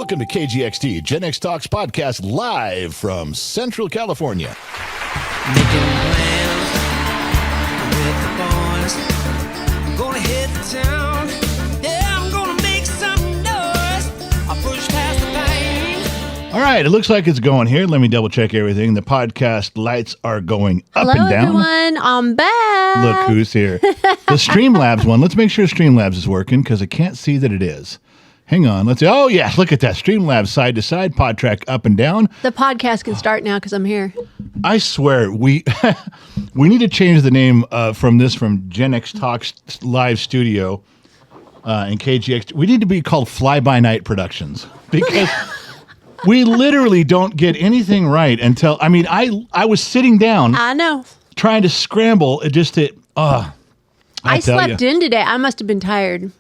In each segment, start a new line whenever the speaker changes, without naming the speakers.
Welcome to KGXT, Gen X Talks podcast, live from Central California.
Making plans with the boys. I'm gonna hit the town. Yeah, I'm gonna make some noise. I'll push past the pain.
All right, it looks like it's going here. Let me double check everything. The podcast lights are going up
Hello,
and down.
everyone. I'm back.
Look who's here. The Streamlabs one. Let's make sure Streamlabs is working because I can't see that it is. Hang on. Let's see. Oh, yeah. Look at that. Streamlabs side to side, pod track up and down.
The podcast can start now because I'm here.
I swear, we need to change the name from Gen X Talks Live Studio and KGX. We need to be called Fly By Night Productions because we literally don't get anything right until, I was sitting down.
I know.
Trying to scramble just to,
I slept in today. I must have been tired.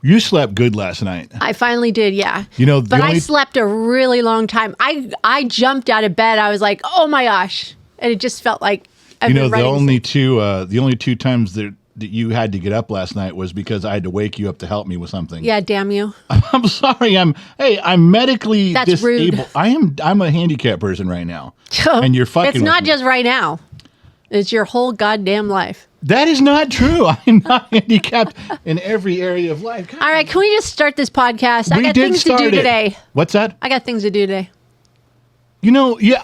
You slept good last night.
I finally did, yeah.
You know,
but I slept a really long time. I jumped out of bed. I was like, oh my gosh. And it just felt like I've been running.
The only two times that you had to get up last night was because I had to wake you up to help me with something.
Yeah, damn you.
I'm sorry. I'm medically
That's
disabled.
rude.
I'm a handicapped person right now. And you're fucking
It's not
with me.
just right now. It's your whole goddamn life.
That is not true. I'm not handicapped in every area of life. God.
All right, can we just start this podcast? I got things to do today.
What's that?
I got things to do today.
You know, yeah,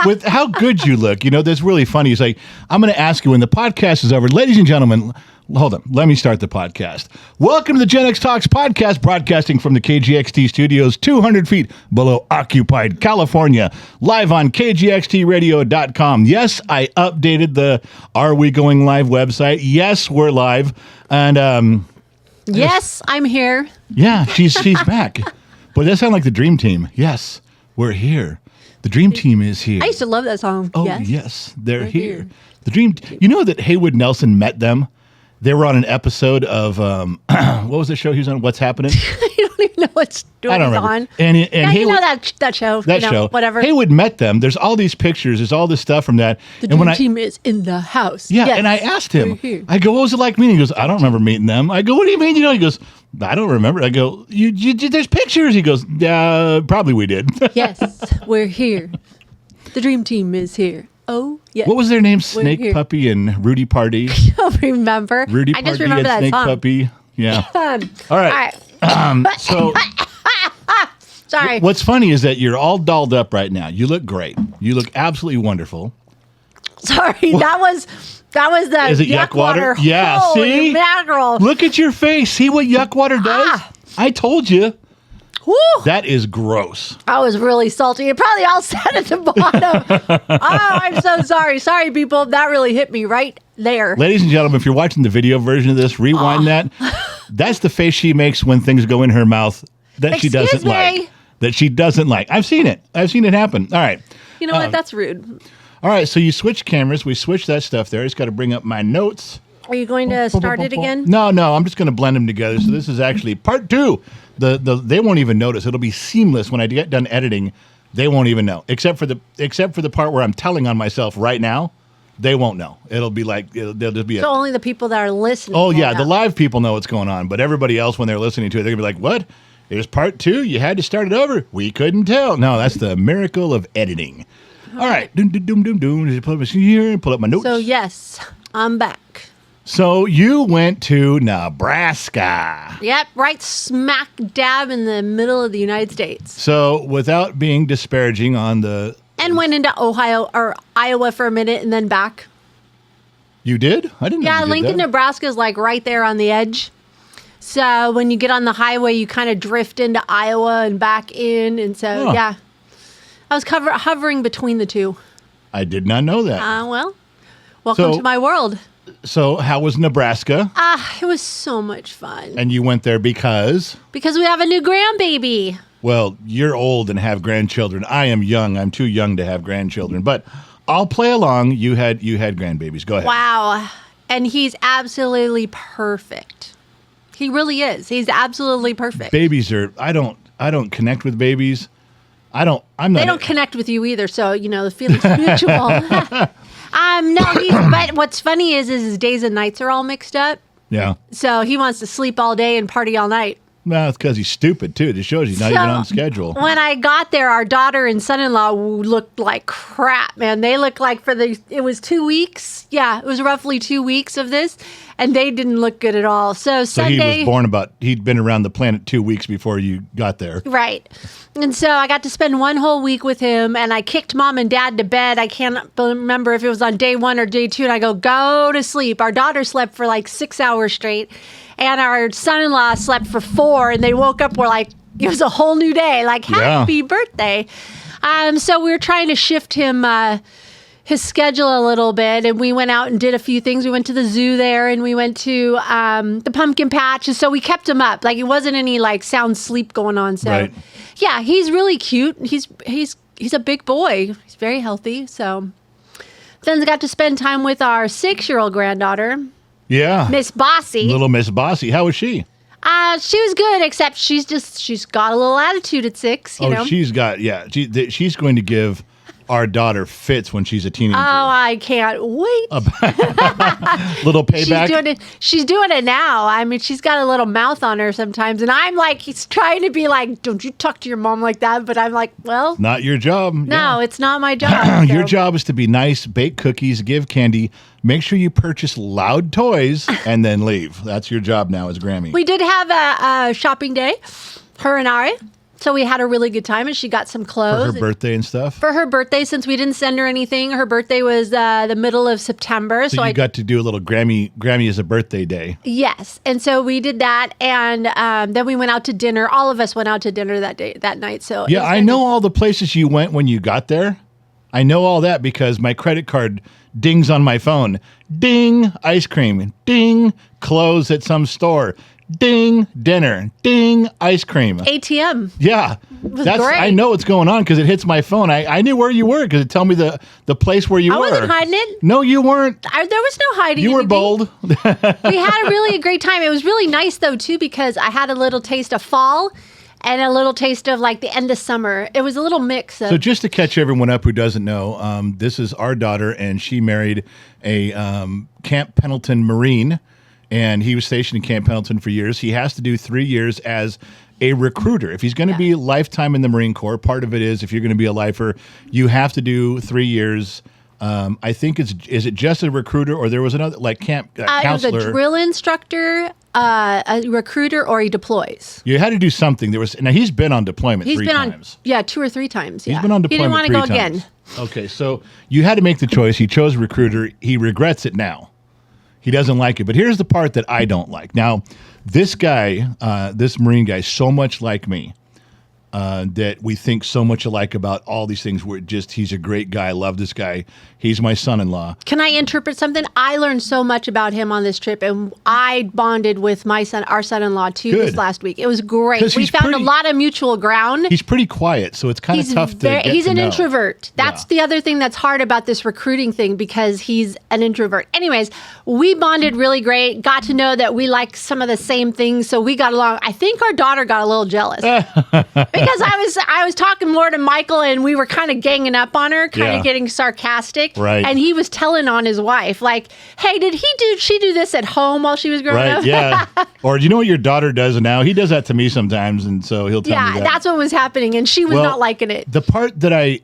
with how good you look, that's really funny. It's like, I'm going to ask you when the podcast is over. Ladies and gentlemen, hold on. Let me start the podcast. Welcome to the Gen X Talks podcast, broadcasting from the KGXT studios, 200 feet below occupied California, live on KGXTradio.com. Yes, I updated the Are We Going Live website. Yes, we're live. And
Yes, I'm here.
yeah, she's back. Boy, that sounds like the Dream Team. Yes, we're here. The Dream Team is here.
I used to love that song.
Oh, yes, they're here. The Dream. You know that Haywood Nelson met them? They were on an episode of, what was the show he was on? What's Happening?
I don't even know what story
I don't
he's
remember.
on.
And
Yeah,
Haywood,
you know that show.
that show.
Whatever.
Haywood met them. There's all these pictures. There's all this stuff from that.
The
and
Dream Team is in the house.
Yeah,
Yes.
and I asked him,
We're here.
I go, what was it like meeting? He goes, I don't remember meeting them. I go, what do you mean? He goes, I don't remember. I go, there's pictures. He goes, probably we did.
Yes, we're here. The Dream Team is here. Oh, yes.
What was their names?
We're
Snake
here.
Puppy and Rudy Party.
I don't remember.
Rudy
I just
Party
remember
and
that
Snake
song.
Puppy. Yeah. All right. So
Sorry.
what's funny is that you're all dolled up right now. You look great. You look absolutely wonderful.
Sorry. That was the
Is it yuck water? Yeah,
Holy
see?
mackerel.
Look at your face. See what yuck water does? I told you.
Woo.
That is gross.
I was really salty. It probably all sat at the bottom. Oh, I'm so sorry. Sorry, people. That really hit me right there.
Ladies and gentlemen, if you're watching the video version of this, rewind that. That's the face she makes when things go in her mouth that she
Excuse
doesn't
me?
like. That she doesn't like. I've seen it. I've seen it happen. All right.
You know what? That's rude.
All right. So you switch cameras. We switched that stuff there. I just got to bring up my notes.
Are you going to start it again?
No. I'm just going to blend them together. So this is actually part two. They won't even notice. It'll be seamless when I get done editing. They won't even know, except for the part where I'm telling on myself right now. They won't know. It'll be like they'll just be.
So only the people that are listening.
Oh
will
yeah,
know.
the live people know what's going on, but everybody else when they're listening to it, they're gonna be like, "What? Here's part two. You had to start it over. We couldn't tell." No, that's the miracle of editing. All right, doom doom doom doom doom. Just pull up here. Pull up my notes.
So yes, I'm back.
So you went to Nebraska.
Yep, right smack dab in the middle of the United States.
So without being disparaging on the...
And went into Ohio or Iowa for a minute and then back.
You did? I didn't know
Yeah,
you did
Lincoln,
that.
Nebraska is like right there on the edge. So when you get on the highway, you kind of drift into Iowa and back in. And so,
Huh.
yeah, I was hovering between the two.
I did not know that.
Well, welcome
So-
to my world.
So how was Nebraska?
It was so much fun
And you went there because...
because we have a new grandbaby.
Well, you're old and have grandchildren. I am young. I'm too young to have grandchildren. But I'll play along. You had grandbabies. Go ahead.
Wow. And he's absolutely perfect. He really is. He's absolutely perfect.
Babies are... I don't connect with babies. I'm not...
They don't connect with you either, so the feeling's mutual. No, but what's funny is his days and nights are all mixed up.
Yeah.
So he wants to sleep all day and party all night.
No, it's because he's stupid, too. It just shows he's not
So,
even on schedule.
When I got there, our daughter and son-in-law looked like crap, man. They looked like it was 2 weeks. Yeah, it was roughly 2 weeks of this, and they didn't look good at all. So Sunday,
he was born he'd been around the planet 2 weeks before you got there.
right. And so I got to spend one whole week with him, and I kicked mom and dad to bed. I can't remember if it was on day 1 or day 2, and I go to sleep. Our daughter slept for like 6 hours straight, and our son-in-law slept for 4, and they woke up, it was a whole new day, like, happy birthday. So we were trying to shift him, his schedule a little bit, and we went out and did a few things. We went to the zoo there, and we went to the pumpkin patch, and so we kept him up. Like, it wasn't any, like, sound sleep going on. So,
Right.
yeah, he's really cute. He's a big boy. He's very healthy, so. Then I got to spend time with our 6-year-old granddaughter,
Yeah.
Miss Bossy.
Little Miss Bossy. How was she?
She was good, except she's got a little attitude at 6, you know.
She's she's going to give our daughter fits when she's a teenager.
Oh, I can't wait.
Little payback.
She's doing it now. I mean, she's got a little mouth on her sometimes, and I'm like, he's trying to be like, don't you talk to your mom like that? But I'm like, well,
Not your job.
no, it's not my job.
Your
so.
job is to be nice, bake cookies, give candy, make sure you purchase loud toys, and then leave. That's your job now as Grammy.
We did have a shopping day, her and I. So we had a really good time, and she got some
For
clothes.
her birthday and stuff.
For her birthday, since we didn't send her anything, her birthday was the middle of September.
So you got to do a little Grammy as a birthday day.
Yes, and so we did that, and then we went out to dinner. All of us went out to dinner that night. So
Yeah, I know all the places you went when you got there. I know all that because my credit card dings on my phone. Ding, ice cream. Ding, clothes at some store. Ding, dinner. Ding, ice cream.
ATM.
Yeah,
great.
I know what's going on because it hits my phone. I knew where you were because it told me the place where you were.
I wasn't hiding it.
No, you weren't.
There was no hiding.
You were
anything.
bold.
We had a great time. It was really nice though too because I had a little taste of fall and a little taste of like the end of summer. It was a little mix of.
So just to catch everyone up who doesn't know, this is our daughter, and she married a Camp Pendleton Marine, and he was stationed in Camp Pendleton for years. He has to do 3 years as a recruiter. If he's going to be lifetime in the Marine Corps, part of it is if you're going to be a lifer, you have to do 3 years. I think is it just a recruiter, or there was another like camp counselor?
It was a drill instructor, a recruiter, or he deploys.
You had to do something. Now he's been on deployment
He's
three
been
times.
2 or 3 times. Yeah.
He's been on
He didn't
deployment
want to
three
go
times.
again.
Okay, so you had to make the choice. He chose recruiter. He regrets it now. He doesn't like it. But here's the part that I don't like. Now, this guy, this Marine guy, is so much like me that we think so much alike about all these things. He's a great guy. I love this guy. He's my son-in-law.
Can I interpret something? I learned so much about him on this trip, and I bonded with our son-in-law too this last week. It was great.
'Cause
We found a lot of mutual ground.
He's pretty quiet, so it's kind of tough to get
He's
to
an
know.
introvert. That's the other thing that's hard about this recruiting thing because he's an introvert. Anyways, we bonded really great. Got to know that we like some of the same things, so we got along. I think our daughter got a little jealous because I was talking more to Michael, and we were kind of ganging up on her, kind of getting sarcastic.
Right.
And he was telling on his wife, like, "Hey, did she do this at home while she was growing up?"
Right, yeah. Or do you know what your daughter does now? He does that to me sometimes, and so he'll tell me that.
Yeah, that's what was happening, and she was not liking it.
The part that I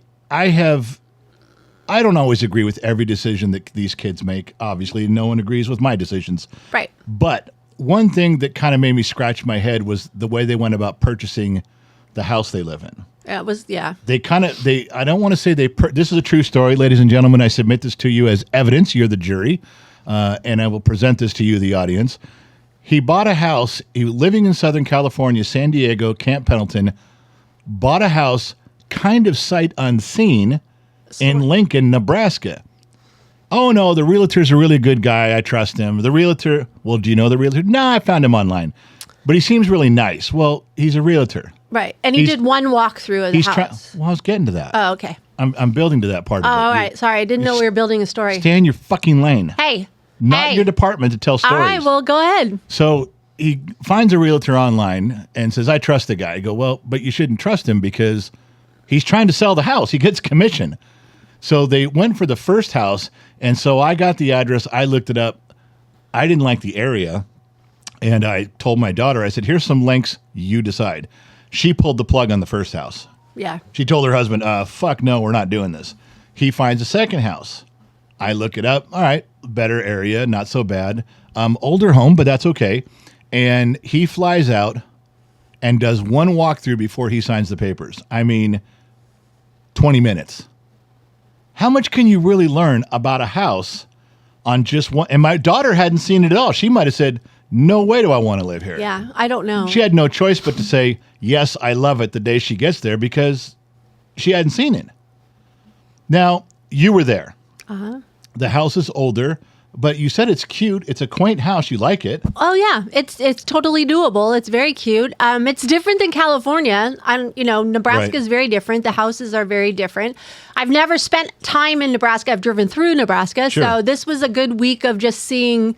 don't always agree with every decision that these kids make. Obviously, no one agrees with my decisions.
Right.
But one thing that kind of made me scratch my head was the way they went about purchasing the house they live in.
It was, yeah.
I don't want to say this is a true story, ladies and gentlemen. I submit this to you as evidence. You're the jury, and I will present this to you, the audience. He bought a house. He was living in Southern California, San Diego, Camp Pendleton, bought a house kind of sight unseen in Lincoln, Nebraska. Oh, no, the realtor's a really good guy. I trust him. The realtor, well, do you know the realtor? No, I found him online. But he seems really nice. Well, he's a realtor.
Right. And he did one walkthrough of the house.
Well, I was getting to that.
Oh, okay.
I'm building to that part of it.
All right. Sorry. I didn't know we were building a story.
Stay in your fucking lane.
Hey.
Not your department to tell stories.
All right. Well, go ahead.
So he finds a realtor online and says, I trust the guy. I go, well, but you shouldn't trust him because he's trying to sell the house. He gets commission. So they went for the first house. And so I got the address. I looked it up. I didn't like the area. And I told my daughter, I said, here's some links, you decide. She pulled the plug on the first house.
Yeah.
She told her husband, fuck no, we're not doing this. He finds a second house. I look it up. All right, better area, not so bad. Older home, but that's okay. And he flies out and does one walkthrough before he signs the papers. I mean, 20 minutes. How much can you really learn about a house on just one? And my daughter hadn't seen it at all. She might have said, no way do I want to live here.
Yeah, I don't know.
She had no choice but to say, yes, I love it the day she gets there because she hadn't seen it. Now, you were there.
Uh-huh.
The house is older, but you said it's cute. It's a quaint house. You like it.
Oh yeah, it's totally doable. It's very cute. It's different than California. Nebraska is very different. The houses are very different. I've never spent time in Nebraska. I've driven through Nebraska,
Sure.
so this was a good week of just seeing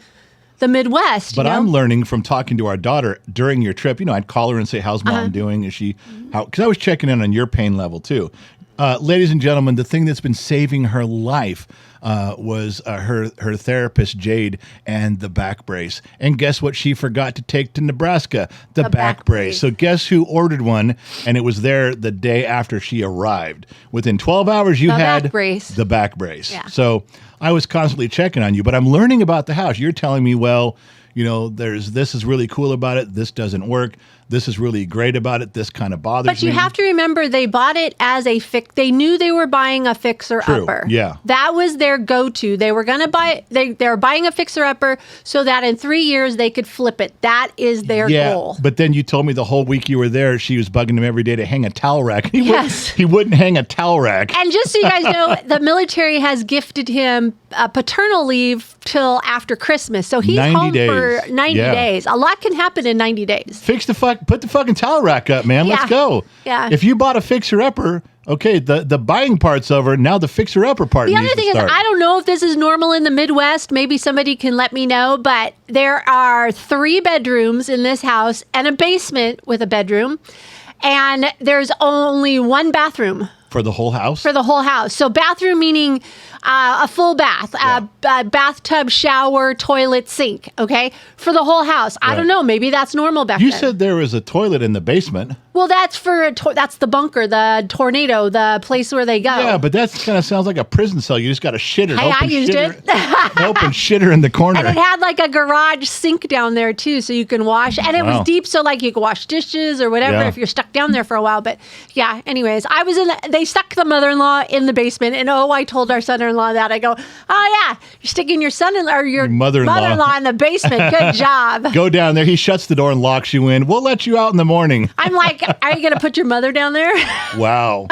the Midwest.
But I'm learning from talking to our daughter during your trip. I'd call her and say, how's mom doing? Is she, because I was checking in on your pain level too. Ladies and gentlemen, the thing that's been saving her life was her therapist, Jade, and the back brace. And guess what she forgot to take to Nebraska? The back brace. So guess who ordered one? And it was there the day after she arrived. Within 12 hours, you had
back brace.
The back brace.
Yeah.
So I was constantly checking on you, but I'm learning about the house. You're telling me, well, this is really cool about it. This doesn't work. This is really great about it. This kind of bothers me.
But you have to remember, they bought it as a fix. They knew they were buying a fixer-upper.
Yeah.
That was their go-to. They were going to buy, they were buying a fixer-upper so that in 3 years they could flip it. That is their goal.
But then you told me the whole week you were there, she was bugging him every day to hang a towel rack. He wouldn't hang a towel rack.
And just so you guys know, the military has gifted him paternal leave till after Christmas. So he's
90
home
days.
for 90 days. A lot can happen in 90 days.
Put the fucking towel rack up, man. Let's go.
Yeah.
If you bought a fixer-upper, okay, the buying part's over. Now the fixer-upper part
The
needs
other thing
to
is,
start.
I don't know if this is normal in the Midwest. Maybe somebody can let me know. But there are 3 bedrooms in this house and a basement with a bedroom. And there's only 1 bathroom.
For the whole house?
For the whole house. So bathroom meaning a full bath, a bathtub, shower, toilet, sink, okay? For the whole house. I don't know. Maybe that's normal back then.
You said there was a toilet in the basement.
Well, that's that's the bunker, the tornado, the place where they go.
Yeah, but that kind of sounds like a prison cell. You just got a shitter.
Hey, I used it.
Open shitter in the corner.
And it had like a garage sink down there too, so you can wash. And it was deep, so like you could wash dishes or whatever if you're stuck down there for a while. But yeah, anyways, they stuck the mother-in-law in the basement, and I told our son-in-law that. I go, oh yeah, you're sticking your son-in-law or your mother-in-law in the basement. Good job.
Go down there. He shuts the door and locks you in. We'll let you out in the morning.
I'm like, are you going to put your mother down there?
Wow.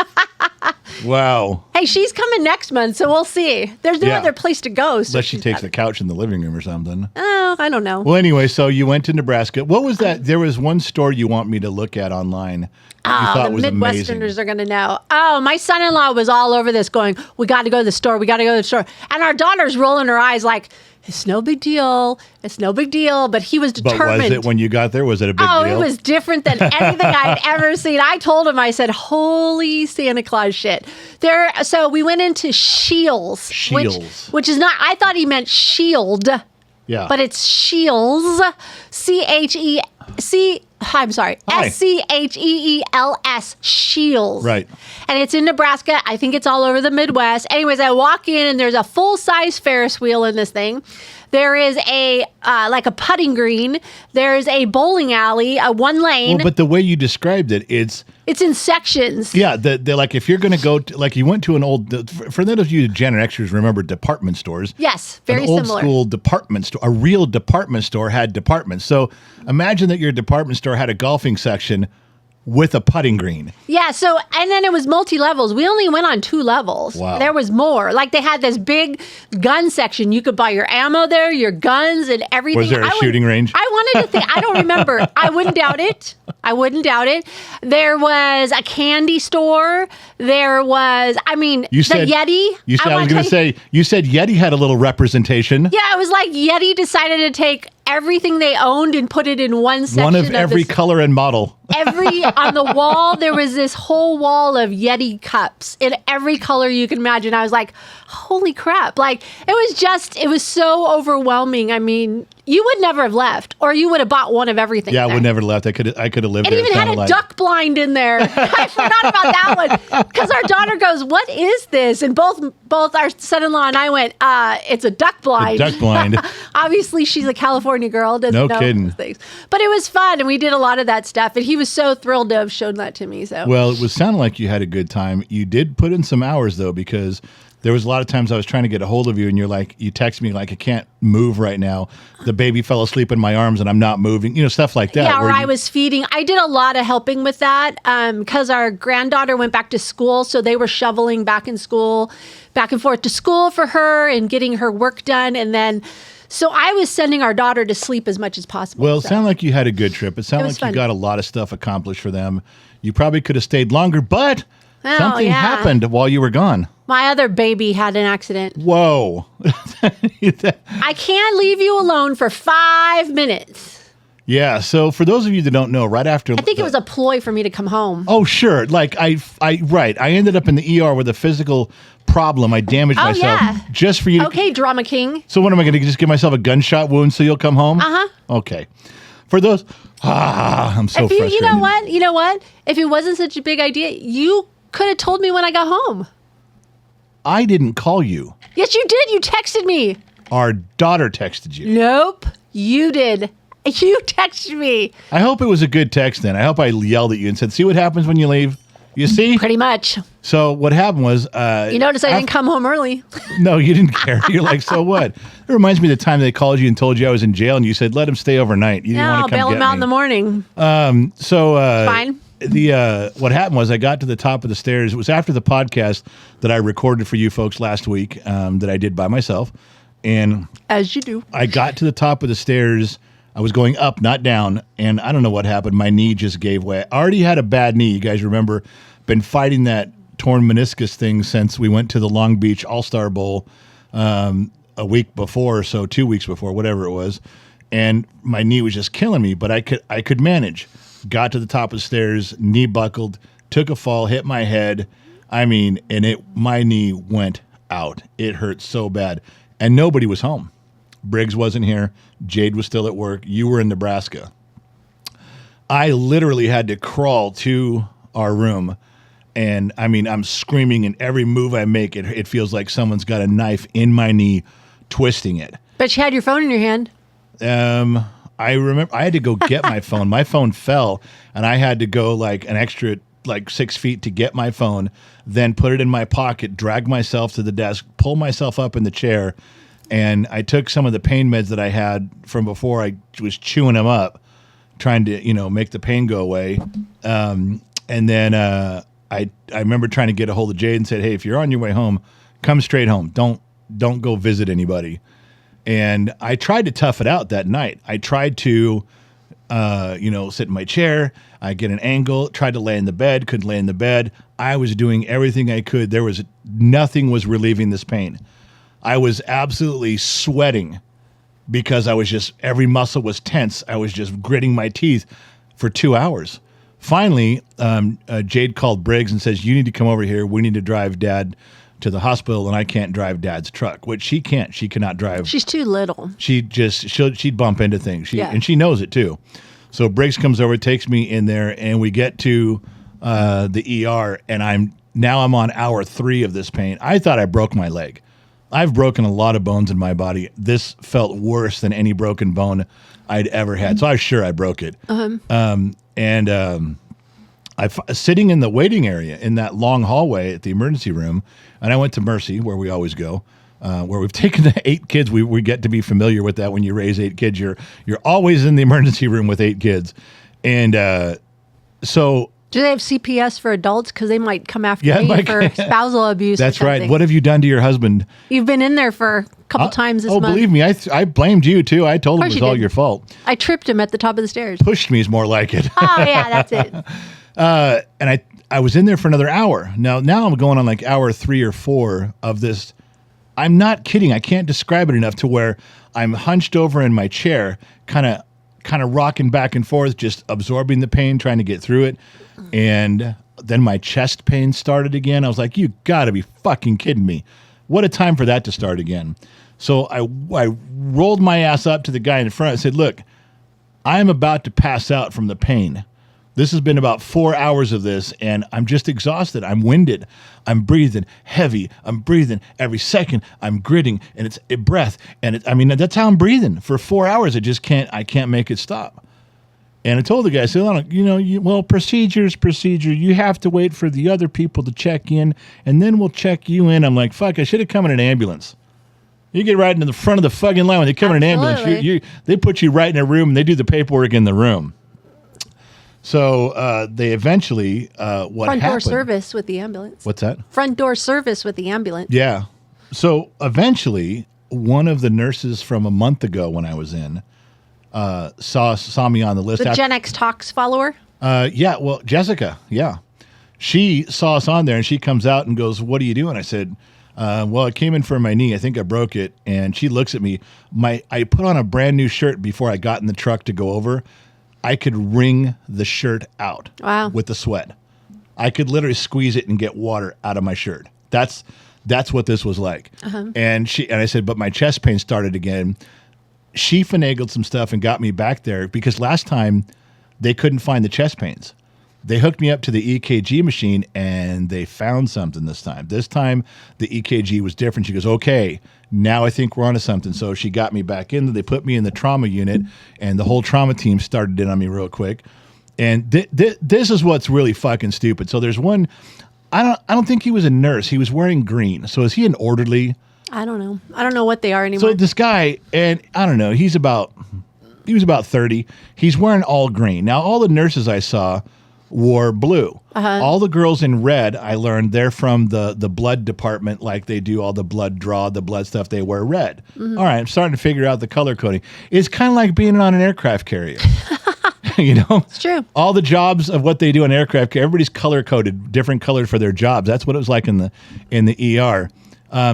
Wow.
Hey, she's coming next month, so we'll see. There's no other place to go. So
unless she takes the couch in the living room or something.
Oh, I don't know.
Well, anyway, so you went to Nebraska. What was that? There was one store you want me to look at online. You thought
the
was
Midwesterners
amazing.
are going to know. Oh, my son-in-law was all over this going, we got to go to the store. We got to go to the store. And our daughter's rolling her eyes like, it's no big deal. It's no big deal. But he was determined.
But was it when you got there? Was it a big deal?
Oh, it was different than anything I'd ever seen. I told him, I said, holy Santa Claus shit. So we went into Shields. Which is not, I thought he meant shield.
Yeah.
But it's Shields. SCHEELS, Shields.
Right.
And it's in Nebraska. I think it's all over the Midwest. Anyways, I walk in and there's a full-size Ferris wheel in this thing. There is a putting green. There's a bowling alley, a 1 lane.
Well, but the way you described it, it's
in sections.
Yeah, they're like if you're going to go, like you went to an old, for those of you Gen Xers remember department stores.
Yes, very
an old
similar.
school department store, a real department store had departments. So imagine that your department store had a golfing section with a putting green.
Yeah, so, and then it was multi-levels. We only went on 2 levels.
Wow.
There was more. Like they had this big gun section. You could buy your ammo there, your guns and everything.
Was there a shooting range?
I wanted to think, I don't remember. I wouldn't doubt it. There was a candy store. There was, the Yeti.
You said Yeti had a little representation.
Yeah, it was like Yeti decided to take everything they owned and put it in one section.
One of every color and model.
On the wall, there was this whole wall of Yeti cups in every color you can imagine. I was like, holy crap. Like, it was so overwhelming. I mean, You would never have left, or you would have bought one of everything.
Yeah, I
there.
would never left. I could have lived
It
there.
even had a duck blind in there. I forgot about that one because our daughter goes, "What is this?" And both our son-in-law and I went, "It's a duck blind."
Duck blind.
Obviously, she's a California girl. Doesn't
No
know
kidding.
those things. But it was fun, and we did a lot of that stuff. And he was so thrilled to have shown that to me. So
Well, it was sounding like you had a good time. You did put in some hours though, because there was a lot of times I was trying to get a hold of you, and you text me like, I can't move right now. The baby fell asleep in my arms, and I'm not moving. Stuff like that.
yeah, or
where
I was feeding. I did a lot of helping with that because our granddaughter went back to school, so they were shoveling back and forth to school for her and getting her work done, and then. So I was sending our daughter to sleep as much as possible.
Well, it sounded like you had a good trip. It sounded
was
like you
fun.
got a lot of stuff accomplished for them. You probably could have stayed longer, but
Oh,
something
yeah.
happened while you were gone.
My other baby had an accident.
Whoa.
I can't leave you alone for 5 minutes.
Yeah, so for those of you that don't know, right after...
I think it was a ploy for me to come home.
Oh, sure. Like, I ended up in the ER with a physical problem. I damaged
Oh,
myself
yeah.
just for you.
Okay, Drama King.
So what am I going to just give myself a gunshot wound so you'll come home?
Uh-huh.
Okay. For those... I'm so
If you
frustrated.
you know what? If it wasn't such a big idea, you could have told me when I got home.
I didn't call you.
Yes, you did. You texted me.
Our daughter texted you.
Nope, you did. You texted me.
I hope it was a good text then. I hope I yelled at you and said, see what happens when you leave? You see?
Pretty much.
So what happened was...
You notice I didn't come home early.
No, you didn't care. You're like, so what? It reminds me of the time they called you and told you I was in jail, and you said, let him stay overnight. You didn't
No,
want to come
bail
get
him out
me.
in the morning.
Fine.
Fine.
What happened was I got to the top of the stairs. It was after the podcast that I recorded for you folks last week that I did by myself. And
As you do.
I got to the top of the stairs. I was going up, not down. And I don't know what happened. My knee just gave way. I already had a bad knee. You guys remember, been fighting that torn meniscus thing since we went to the Long Beach All-Star Bowl a week before, so 2 weeks before, whatever it was. And my knee was just killing me, but I could manage. Got to the top of the stairs, knee buckled, took a fall, hit my head. My knee went out. It hurt so bad. And nobody was home. Briggs wasn't here. Jade was still at work. You were in Nebraska. I literally had to crawl to our room. And I'm screaming, and every move I make, it feels like someone's got a knife in my knee, twisting it.
But you had your phone in your hand.
I remember I had to go get my phone. My phone fell, and I had to go like an extra 6 feet to get my phone, then put it in my pocket, drag myself to the desk, pull myself up in the chair, and I took some of the pain meds that I had from before. I was chewing them up, trying to make the pain go away. And then I remember trying to get a hold of Jade and said, "Hey, if you're on your way home, come straight home. Don't go visit anybody." And I tried to tough it out that night. I tried to, sit in my chair. I get an angle, tried to lay in the bed, couldn't lay in the bed. I was doing everything I could. Nothing was relieving this pain. I was absolutely sweating because every muscle was tense. I was just gritting my teeth for 2 hours. Finally, Jade called Briggs and says, you need to come over here. We need to drive Dad to the hospital, and I can't drive Dad's truck, which she can't. She cannot drive.
She's too little.
She'd bump into things.
Yeah.
And she knows it too. So Briggs comes over, takes me in there, and we get to the ER, and I'm on hour 3 of this pain. I thought I broke my leg. I've broken a lot of bones in my body. This felt worse than any broken bone I'd ever had. So I was sure I broke it. Sitting in the waiting area in that long hallway at the emergency room, and I went to Mercy, where we always go, where we've taken the 8 kids. We get to be familiar with that. When you raise 8 kids, you're always in the emergency room with 8 kids. And so...
Do they have CPS for adults? Because they might come after
Yeah,
me for spousal abuse.
That's
or
right.
something.
What have you done to your husband?
You've been in there for a couple times this month.
Believe me, I blamed you too. I told him it
course
was
you
all
did.
your fault.
I tripped him at the top of the stairs.
Pushed me is more like it.
Oh, yeah, that's it.
And I was in there for another hour. Now I'm going on like hour 3 or 4 of this. I'm not kidding. I can't describe it enough to where I'm hunched over in my chair, kind of rocking back and forth, just absorbing the pain, trying to get through it. And then my chest pain started again. I was like, you got to be fucking kidding me. What a time for that to start again. So I rolled my ass up to the guy in front and said, look, I'm about to pass out from the pain. This has been about 4 hours of this, and I'm just exhausted. I'm winded. I'm breathing heavy. I'm breathing every second. I'm gritting, and it's a breath. And that's how I'm breathing for 4 hours. I can't make it stop. And I told the guy, I said, procedure. You have to wait for the other people to check in, and then we'll check you in. I'm like, fuck, I should have come in an ambulance. You get right into the front of the fucking line when they come in an ambulance. They put you right in a room, and they do the paperwork in the room. So they eventually,
Front door service with the ambulance.
What's that?
Front door service with the ambulance.
Yeah. So eventually, one of the nurses from a month ago when I was in saw me on the list.
The Gen X Talks follower?
Yeah. Well, Jessica. Yeah. She saw us on there, and she comes out and goes, "What are you doing?" I said, well, I came in for my knee. I think I broke it. And she looks at me. I put on a brand new shirt before I got in the truck to go over. I could wring the shirt out with the sweat. I could literally squeeze it and get water out of my shirt. That's what this was like. Uh-huh. And I said, but my chest pain started again. She finagled some stuff and got me back there because last time they couldn't find the chest pains. They hooked me up to the EKG machine and they found something this time. This time the EKG was different. She goes, okay, now I think we're onto something. So she got me back in. They put me in the trauma unit and the whole trauma team started in on me real quick. And this is what's really fucking stupid. So there's one, I don't think he was a nurse. He was wearing green. So is he an orderly?
I don't know. I don't know what they are anymore.
So this guy, and I don't know, he was about 30. He's wearing all green. Now all the nurses I saw wore blue. Uh-huh. All the girls in red, I learned they're from the blood department, like they do all the blood draw, the blood stuff, they wear red. Mm-hmm. All right, I'm starting to figure out the color coding. It's kind of like being on an aircraft carrier.
It's true.
All the jobs of what they do on aircraft carrier, everybody's color coded, different colors for their jobs. That's what it was like in the ER.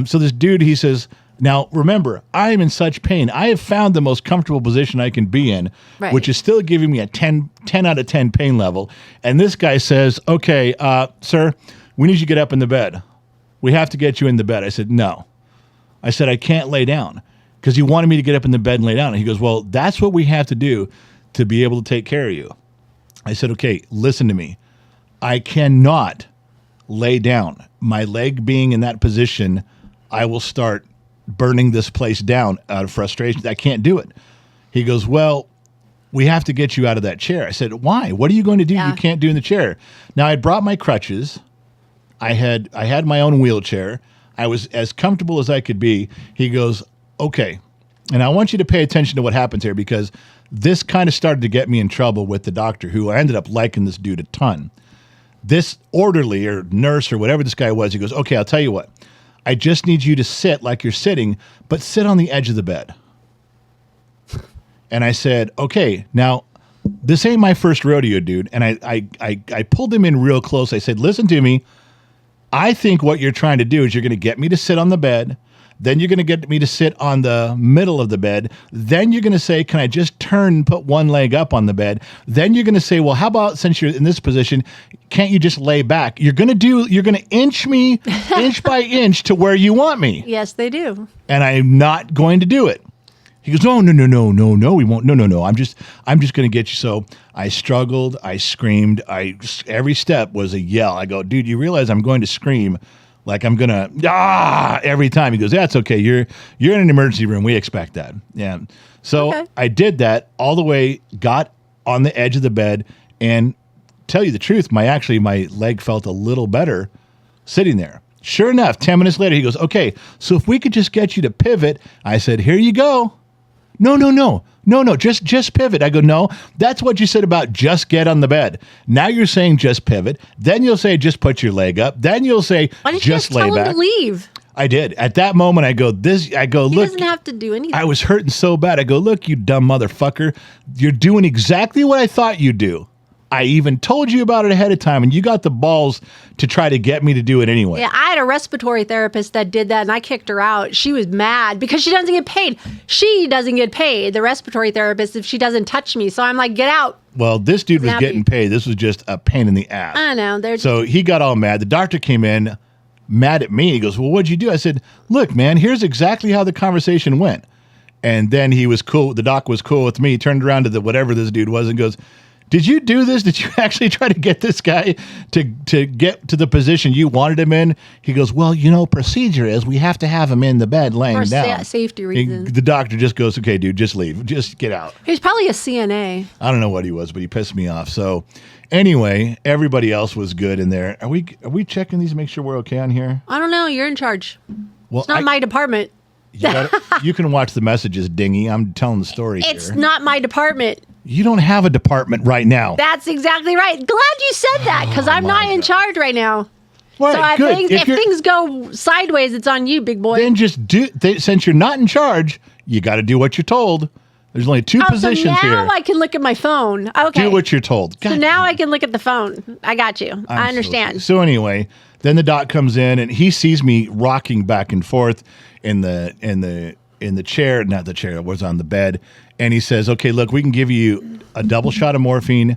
So this dude, he says, now, remember, I am in such pain. I have found the most comfortable position I can be in, which is still giving me a 10 out of 10 pain level. And this guy says, okay, sir, we need you to get up in the bed. We have to get you in the bed. I said, no. I said, I can't lay down because he wanted me to get up in the bed and lay down. And he goes, well, that's what we have to do to be able to take care of you. I said, okay, listen to me. I cannot lay down. My leg being in that position, I will start burning this place down out of frustration. I can't do it. He goes, well, we have to get you out of that chair. I said, why? What are you going to do you can't do in the chair? Now, I brought my crutches. I had my own wheelchair. I was as comfortable as I could be. He goes, okay. And I want you to pay attention to what happens here because this kind of started to get me in trouble with the doctor who I ended up liking this dude a ton. This orderly or nurse or whatever this guy was, he goes, okay, I'll tell you what. I just need you to sit like you're sitting, but sit on the edge of the bed. And I said, okay, now this ain't my first rodeo, dude. And I pulled him in real close. I said, listen to me. I think what you're trying to do is you're going to get me to sit on the bed. Then you're going to get me to sit on the middle of the bed. Then you're going to say, can I just turn and put one leg up on the bed? Then you're going to say, well, how about since you're in this position, can't you just lay back? You're going to inch me inch by inch to where you want me.
Yes, they do.
And I'm not going to do it. He goes, oh, no, we won't. No. I'm just going to get you. So I struggled. I screamed. Every step was a yell. I go, dude, you realize I'm going to scream like I'm going to, every time. He goes, yeah, it's okay. You're in an emergency room. We expect that. Yeah. So I did that all the way, got on the edge of the bed, and tell you the truth, my leg felt a little better sitting there. Sure enough, 10 minutes later, he goes, okay, so if we could just get you to pivot. I said, here you go. No, just pivot. I go, no, that's what you said about just get on the bed. Now you're saying just pivot. Then you'll say just put your leg up. Then you'll say just lay back. Why didn't you tell him to leave? I did. At that moment, I go, look. He
doesn't have to do anything.
I was hurting so bad. I go, look, you dumb motherfucker. You're doing exactly what I thought you'd do. I even told you about it ahead of time, and you got the balls to try to get me to do it anyway.
Yeah, I had a respiratory therapist that did that, and I kicked her out. She was mad because she doesn't get paid. She doesn't get paid, the respiratory therapist, if she doesn't touch me. So I'm like, get out.
Well, this dude was getting paid. This was just a pain in the ass.
I know.
So he got all mad. The doctor came in. mad at me. He goes, well, what'd you do? I said, look, man, here's exactly how the conversation went. And then he was cool. The doc was cool with me. He turned around to the whatever this dude was and goes, did you do this? Did you actually try to get this guy to get to the position you wanted him in? He goes, well, procedure is we have to have him in the bed laying down.
For safety reasons.
The doctor just goes, okay, dude, just leave. Just get out.
He was probably a CNA.
I don't know what he was, but he pissed me off. So anyway, everybody else was good in there. Are we checking these to make sure we're okay on here?
I don't know. You're in charge.
Well,
It's not my department.
You can watch the messages, Dingy. I'm telling the story
It's
here.
not my department.
You don't have a department right now.
That's exactly right. Glad you said that because I'm not in charge right now.
Right,
So I
good.
think if things go sideways, it's on you, big boy.
Then just since you're not in charge, you got to do what you're told. There's only two positions
so now
here.
I can look at my phone. Okay.
Do what you're told.
So now I can look at the phone. I got you. I understand.
So anyway, then the doc comes in and he sees me rocking back and forth in the chair, not the chair, it was on the bed. And he says, okay, look, we can give you a double shot of morphine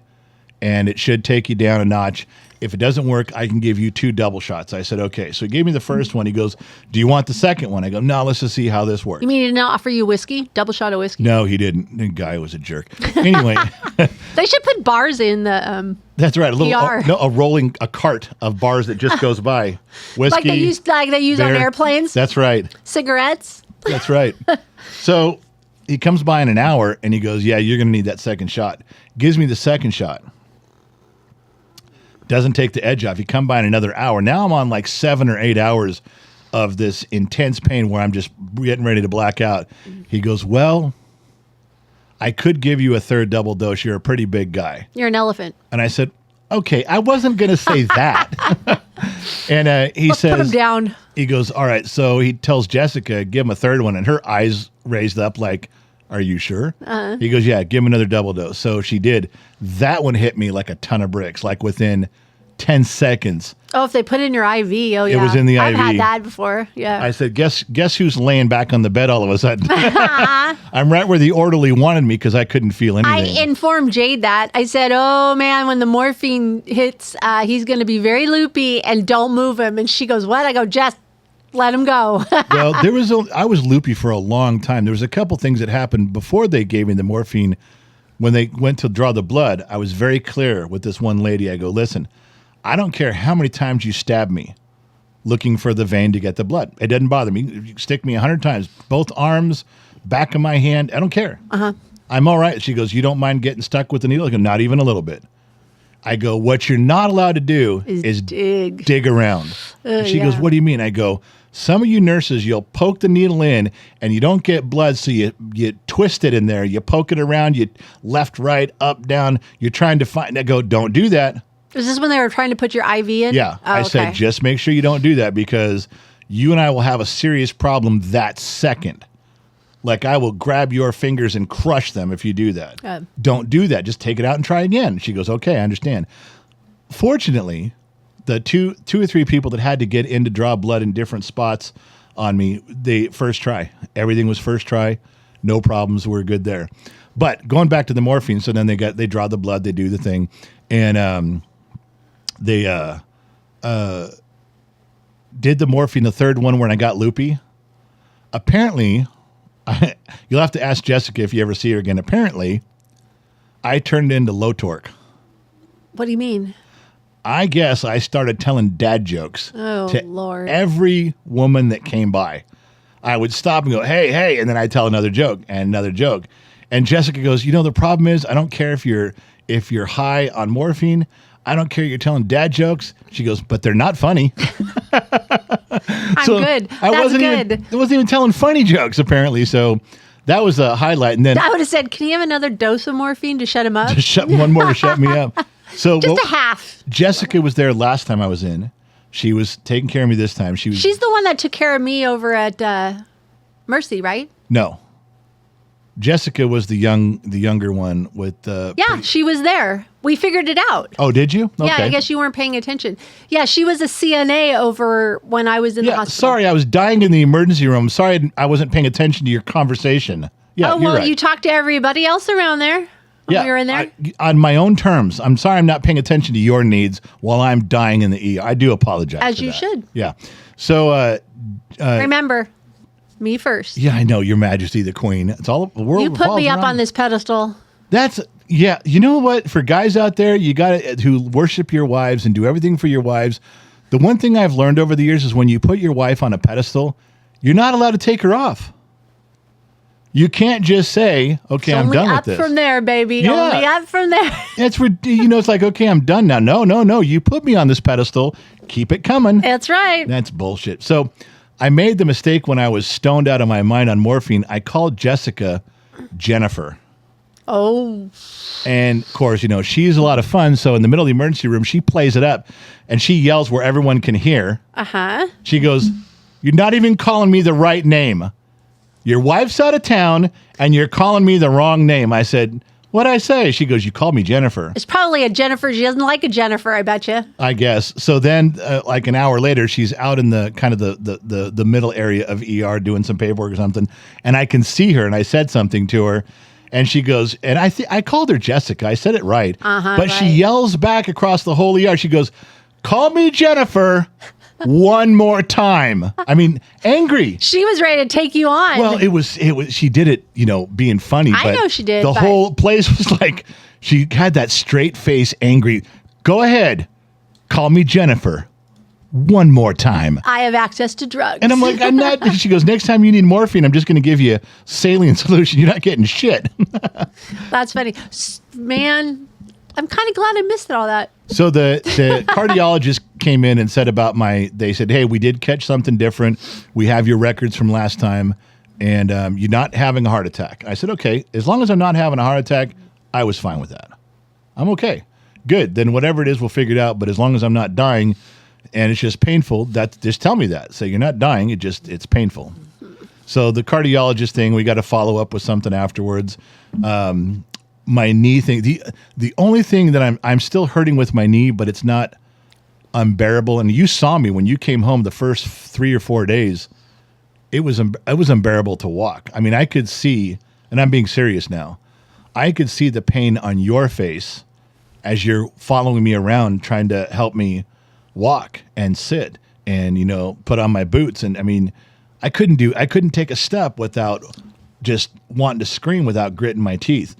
and it should take you down a notch. If it doesn't work, I can give you 2 double shots. I said, okay. So he gave me the first one. He goes, do you want the second one? I go, no, let's just see how this works.
You mean he didn't offer you whiskey? Double shot of whiskey?
No, he didn't. The guy was a jerk. Anyway.
They should put bars in the
That's right.
PR.
A cart of bars that just goes by. Whiskey.
like they use on
beer.
airplanes.
That's right.
Cigarettes.
That's right. So he comes by in an hour and he goes, yeah, you're going to need that second shot. Gives me the second shot. Doesn't take the edge off. You come by in another hour. Now I'm on like 7 or 8 hours of this intense pain where I'm just getting ready to black out. He goes, well, I could give you a third double dose. You're a pretty big guy.
You're an elephant.
And I said, okay, I wasn't going to say that. And
Let's put him down.
He goes, all right. So he tells Jessica, give him a third one. And her eyes raised up like, are you sure? He goes, yeah, give him another double dose. So she did. That one hit me like a ton of bricks, like within 10 seconds.
Oh, if they put it in your IV. Oh, yeah.
It was in the
I've
IV.
had that before. Yeah.
I said, guess who's laying back on the bed all of a sudden? I'm right where the orderly wanted me because I couldn't feel anything.
I informed Jade that. I said, oh, man, when the morphine hits, he's going to be very loopy and don't move him. And she goes, what? I go, Jess, let him go.
Well, I was loopy for a long time. There was a couple things that happened before they gave me the morphine. When they went to draw the blood, I was very clear with this one lady. I go, listen, I don't care how many times you stab me looking for the vein to get the blood. It doesn't bother me. You stick me 100 times, both arms, back of my hand. I don't care. I'm all right. She goes, you don't mind getting stuck with the needle? I go, not even a little bit. I go, what you're not allowed to do is dig around. And she goes, what do you mean? I go, some of you nurses, you'll poke the needle in and you don't get blood, so you twist it in there. You poke it around, you left, right, up, down. You're trying to find. I go, don't do that.
Is this when they were trying to put your IV in?
Yeah.
Oh,
I said, just make sure you don't do that because you and I will have a serious problem that second. Like I will grab your fingers and crush them if you do that. Don't do that. Just take it out and try again. She goes, okay, I understand. Fortunately, the two or three people that had to get in to draw blood in different spots on me, they first try. Everything was first try. No problems. We're good there. But going back to the morphine, so then they draw the blood, they do the thing, and they did the morphine, the third one when I got loopy. Apparently, you'll have to ask Jessica if you ever see her again. Apparently, I turned into low torque.
What do you mean?
I guess I started telling dad jokes to
Lord.
every woman that came by. I would stop and go, hey, hey, and then I'd tell another joke and another joke. And Jessica goes, the problem is I don't care if you're high on morphine. I don't care you're telling dad jokes. She goes, but they're not funny.
I'm good. I wasn't
even telling funny jokes, apparently. So that was a highlight. And then
I would have said, can you have another dose of morphine to shut him up?
One more to shut me up. So
just a half.
Jessica was there last time I was in. She was taking care of me this time. She's
the one that took care of me over at Mercy, right?
No. Jessica was the younger one with
she was there. We figured it out.
Oh, did you? Okay.
Yeah, I guess you weren't paying attention. Yeah, she was a CNA over when I was in the hospital.
Sorry, I was dying in the emergency room. Sorry, I wasn't paying attention to your conversation. Yeah,
oh, well, you talked to everybody else around there. when we were in there?
On my own terms. I'm sorry I'm not paying attention to your needs while I'm dying in the ER. I do apologize.
As
for
you
that.
should.
Yeah. So,
Remember, me first.
yeah, I know, Your Majesty, the Queen. It's all the world.
You put
revolves
me up
around
on this pedestal.
That's yeah. You know what? For guys out there, you got to who worship your wives and do everything for your wives. The one thing I've learned over the years is when you put your wife on a pedestal, you're not allowed to take her off. You can't just say, "Okay, I'm done with this."
Only up from there, baby.
Yeah.
Only up from there.
It's it's like, "Okay, I'm done now." No. You put me on this pedestal. Keep it coming.
That's right.
That's bullshit. So, I made the mistake when I was stoned out of my mind on morphine. I called Jessica Jennifer.
Oh.
And of course, she's a lot of fun. So in the middle of the emergency room, she plays it up and she yells where everyone can hear.
Uh-huh.
She goes, "You're not even calling me the right name. Your wife's out of town and you're calling me the wrong name." I said, "What'd I say?" She goes, "You called me Jennifer."
It's probably a Jennifer. She doesn't like a Jennifer, I bet you.
I guess. So then like an hour later, she's out in the kind of the middle area of ER doing some paperwork or something. And I can see her and I said something to her. And she goes, and I called her Jessica. I said it right. But she
right.
yells back across the whole ER. She goes, "Call me Jennifer one more time." I mean, angry.
She was ready to take you on.
Well, it was, she did it, being funny.
I
But
know she did,
The
but-
whole place was like, she had that straight face, angry. "Go ahead. Call me Jennifer one more time."
I have access to drugs.
And I'm like, "I'm not." She goes, "Next time you need morphine, I'm just going to give you a saline solution. You're not getting shit."
That's funny. Man, I'm kind of glad I missed all that.
So the cardiologist came in and said they said, "Hey, we did catch something different. We have your records from last time, and you're not having a heart attack." I said, "Okay, as long as I'm not having a heart attack, I was fine with that. I'm okay. Good. Then whatever it is, we'll figure it out. But as long as I'm not dying and it's just painful, just tell me that. Say you're not dying. It's painful." So the cardiologist thing, we got to follow up with something afterwards. My knee thing, the only thing that I'm still hurting with my knee, but it's not unbearable. And you saw me when you came home the first 3 or 4 days. It was unbearable to walk. I mean, I could see, and I'm being serious now, I could see the pain on your face as you're following me around trying to help me walk and sit and put on my boots. And I mean, I couldn't take a step without just wanting to scream without gritting my teeth.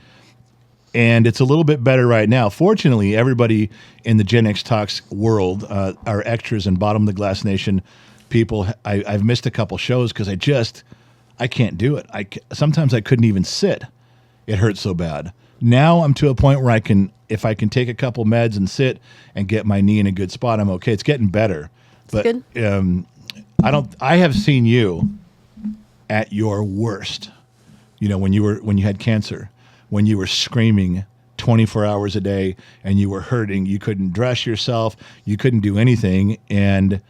And it's a little bit better right now. Fortunately, everybody in the Gen X Talks world, our extras and Bottom of the Glass Nation people, I've missed a couple shows because I can't do it. Sometimes I couldn't even sit. It hurts so bad. Now I'm to a point where if I can take a couple meds and sit and get my knee in a good spot, I'm okay. It's getting better. But
good.
I have seen you at your worst. When you had cancer, when you were screaming 24 hours a day and you were hurting, you couldn't dress yourself, you couldn't do anything. And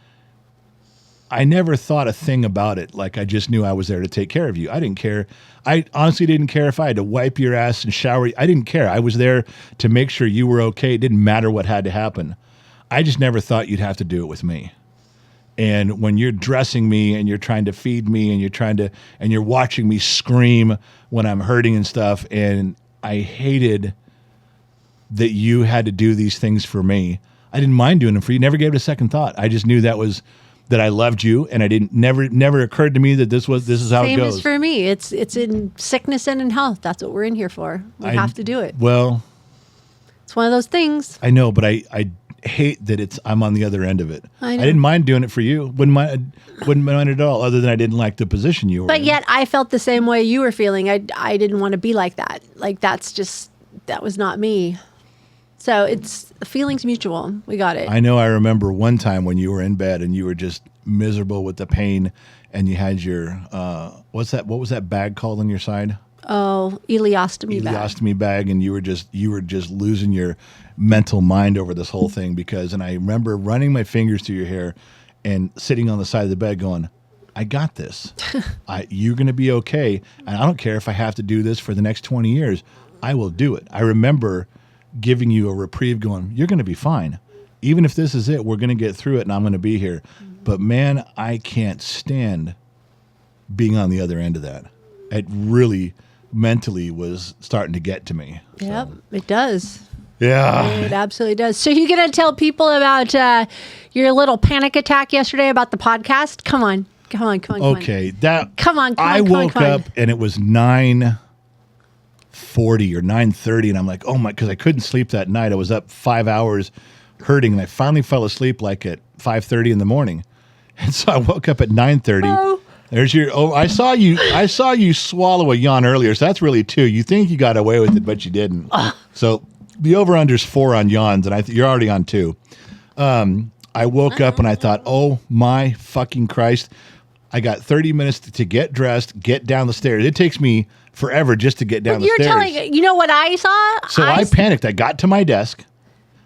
I never thought a thing about it. Like, I just knew I was there to take care of you. I didn't care. I honestly didn't care if I had to wipe your ass and shower you. I didn't care. I was there to make sure you were okay. It didn't matter what had to happen. I just never thought you'd have to do it with me. And when you're dressing me and you're trying to feed me and you're watching me scream when I'm hurting and stuff, and I hated that you had to do these things for me. I didn't mind doing them for you. Never gave it a second thought. I just knew that I loved you, and I never occurred to me that this is how it goes.
Same as for me. It's in sickness and in health. That's what we're in here for. We have to do it.
Well,
it's one of those things.
I know, but I hate that I'm on the other end of it.
I know.
I didn't mind doing it for you. Wouldn't mind at all, other than I didn't like the position you were in.
But yet I felt the same way you were feeling. I didn't want to be like that. Like, that was not me. So it's feelings mutual. We got it.
I know. I remember one time when you were in bed and you were just miserable with the pain, and you had your what was that bag called on your side?
Oh, ileostomy bag.
Ileostomy bag, and you were just losing your mental mind over this whole thing and I remember running my fingers through your hair and sitting on the side of the bed going, "I got this. You're going to be okay. And I don't care if I have to do this for the next 20 years. I will do it." I remember giving you a reprieve going, "You're going to be fine. Even if this is it, we're going to get through it and I'm going to be here." But man, I can't stand being on the other end of that. It really mentally was starting to get to me.
Yep, it does.
Yeah.
It absolutely does. So you going to tell people about your little panic attack yesterday about the podcast? Come on.
Okay.
Come on.
I woke up and it was 9:40 or 9:30 and I'm like, oh my, because I couldn't sleep that night. I was up 5 hours hurting and I finally fell asleep like at 5:30 in the morning. And so I woke up at 9:30.
Oh.
There's your, I saw you swallow a yawn earlier. So that's really 2. You think you got away with it, but you didn't. So the over-under's 4 on yawns, and you're already on 2. I woke up and I thought, oh my fucking Christ. I got 30 minutes to get dressed, get down the stairs. It takes me forever just to get down the stairs.
You know what I saw?
So I panicked. I got to my desk.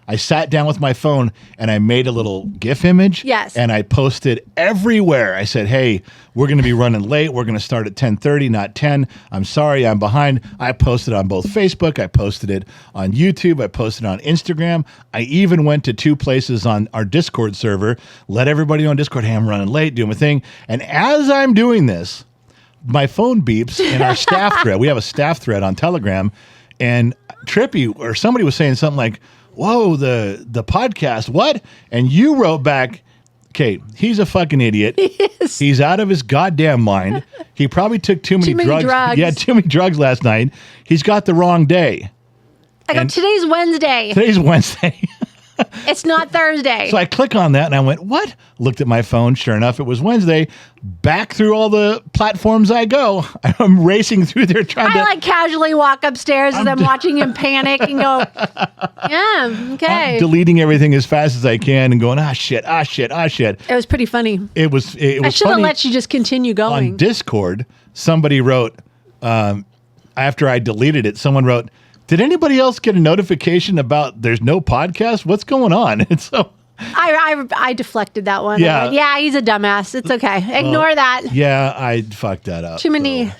I sat down with my phone and I made a little GIF image.
Yes.
And I posted everywhere. I said, hey, we're going to be running late. We're going to start at 10:30, not 10. I'm sorry, I'm behind. I posted on both Facebook. I posted it on YouTube. I posted on Instagram. I even went to 2 places on our Discord server, let everybody know on Discord, hey, I'm running late, doing my thing. And as I'm doing this, my phone beeps in our staff thread. We have a staff thread on Telegram. And Trippy or somebody was saying something like, whoa, the podcast, what? And you wrote back, okay, he's a fucking idiot. He's out of his goddamn mind. He probably took too many drugs. Yeah, too many drugs last night. He's got the wrong day.
I go, today's Wednesday.
Today's Wednesday.
It's not Thursday.
So I click on that and I went, what? Looked at my phone. Sure enough, it was Wednesday. Back through all the platforms I go. I'm racing through there trying to...
I like casually walk upstairs as I'm watching him panic and go, yeah, okay.
I'm deleting everything as fast as I can and going, shit.
It was pretty funny.
It was
I should have
funny.
let you just continue going.
On Discord, somebody wrote, after I deleted it, someone wrote, did anybody else get a notification about there's no podcast? What's going on? And so
I deflected that one.
Yeah.
Yeah, he's a dumbass. It's okay. Ignore that.
Yeah, I fucked that up.
Too many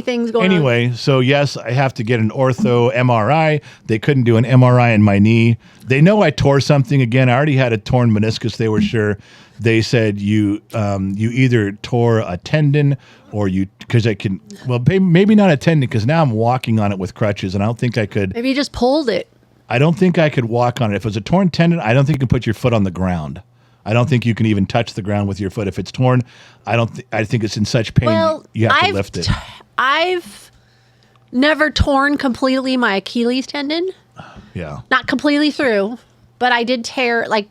things going on.
Anyway, so yes, I have to get an ortho MRI. They couldn't do an MRI in my knee. They know I tore something again. I already had a torn meniscus. They were sure. They said you either tore a tendon or because I can, well, maybe not a tendon because now I'm walking on it with crutches and I don't think I could.
Maybe you just pulled it.
I don't think I could walk on it. If it was a torn tendon, I don't think you can put your foot on the ground. I don't think you can even touch the ground with your foot. If it's torn, I think it's in such pain you have to lift it.
I've never torn completely my Achilles tendon.
Yeah.
Not completely through, but I did tear it,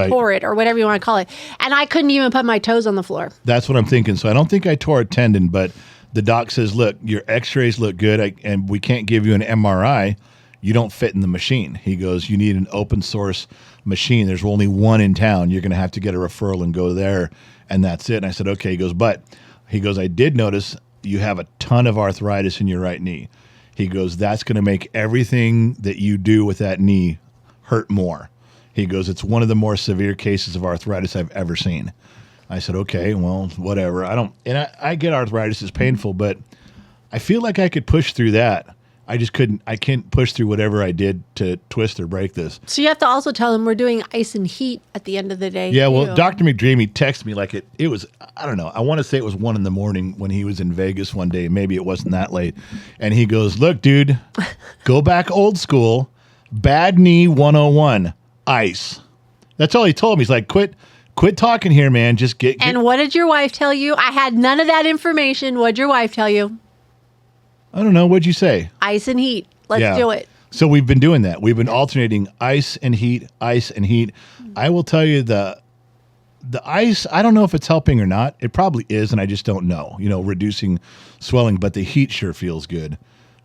tore it, or whatever you want to call it. And I couldn't even put my toes on the floor.
That's what I'm thinking. So I don't think I tore a tendon, but the doc says, look, your x-rays look good and we can't give you an MRI. You don't fit in the machine. He goes, you need an open source machine. There's only one in town. You're going to have to get a referral and go there. And that's it. And I said, okay. He goes, I did notice you have a ton of arthritis in your right knee. He goes, that's going to make everything that you do with that knee hurt more. He goes, it's one of the more severe cases of arthritis I've ever seen. I said, okay, well, whatever. I get arthritis, it's painful, but I feel like I could push through that. I just couldn't. I can't push through whatever I did to twist or break this.
So you have to also tell them we're doing ice and heat at the end of the day.
Yeah, well, Dr. McDreamy texted me like it was, I don't know. I want to say it was 1 a.m. when he was in Vegas one day. Maybe it wasn't that late. And he goes, look, dude, go back old school. Bad knee 101. Ice. That's all he told me. He's like, quit talking here, man. Just get.
And what did your wife tell you? I had none of that information. What'd your wife tell you?
I don't know. What'd you say?
Ice and heat. Let's do it.
So we've been doing that. We've been alternating ice and heat, ice and heat. I will tell you the ice, I don't know if it's helping or not. It probably is, and I just don't know, reducing swelling, but the heat sure feels good.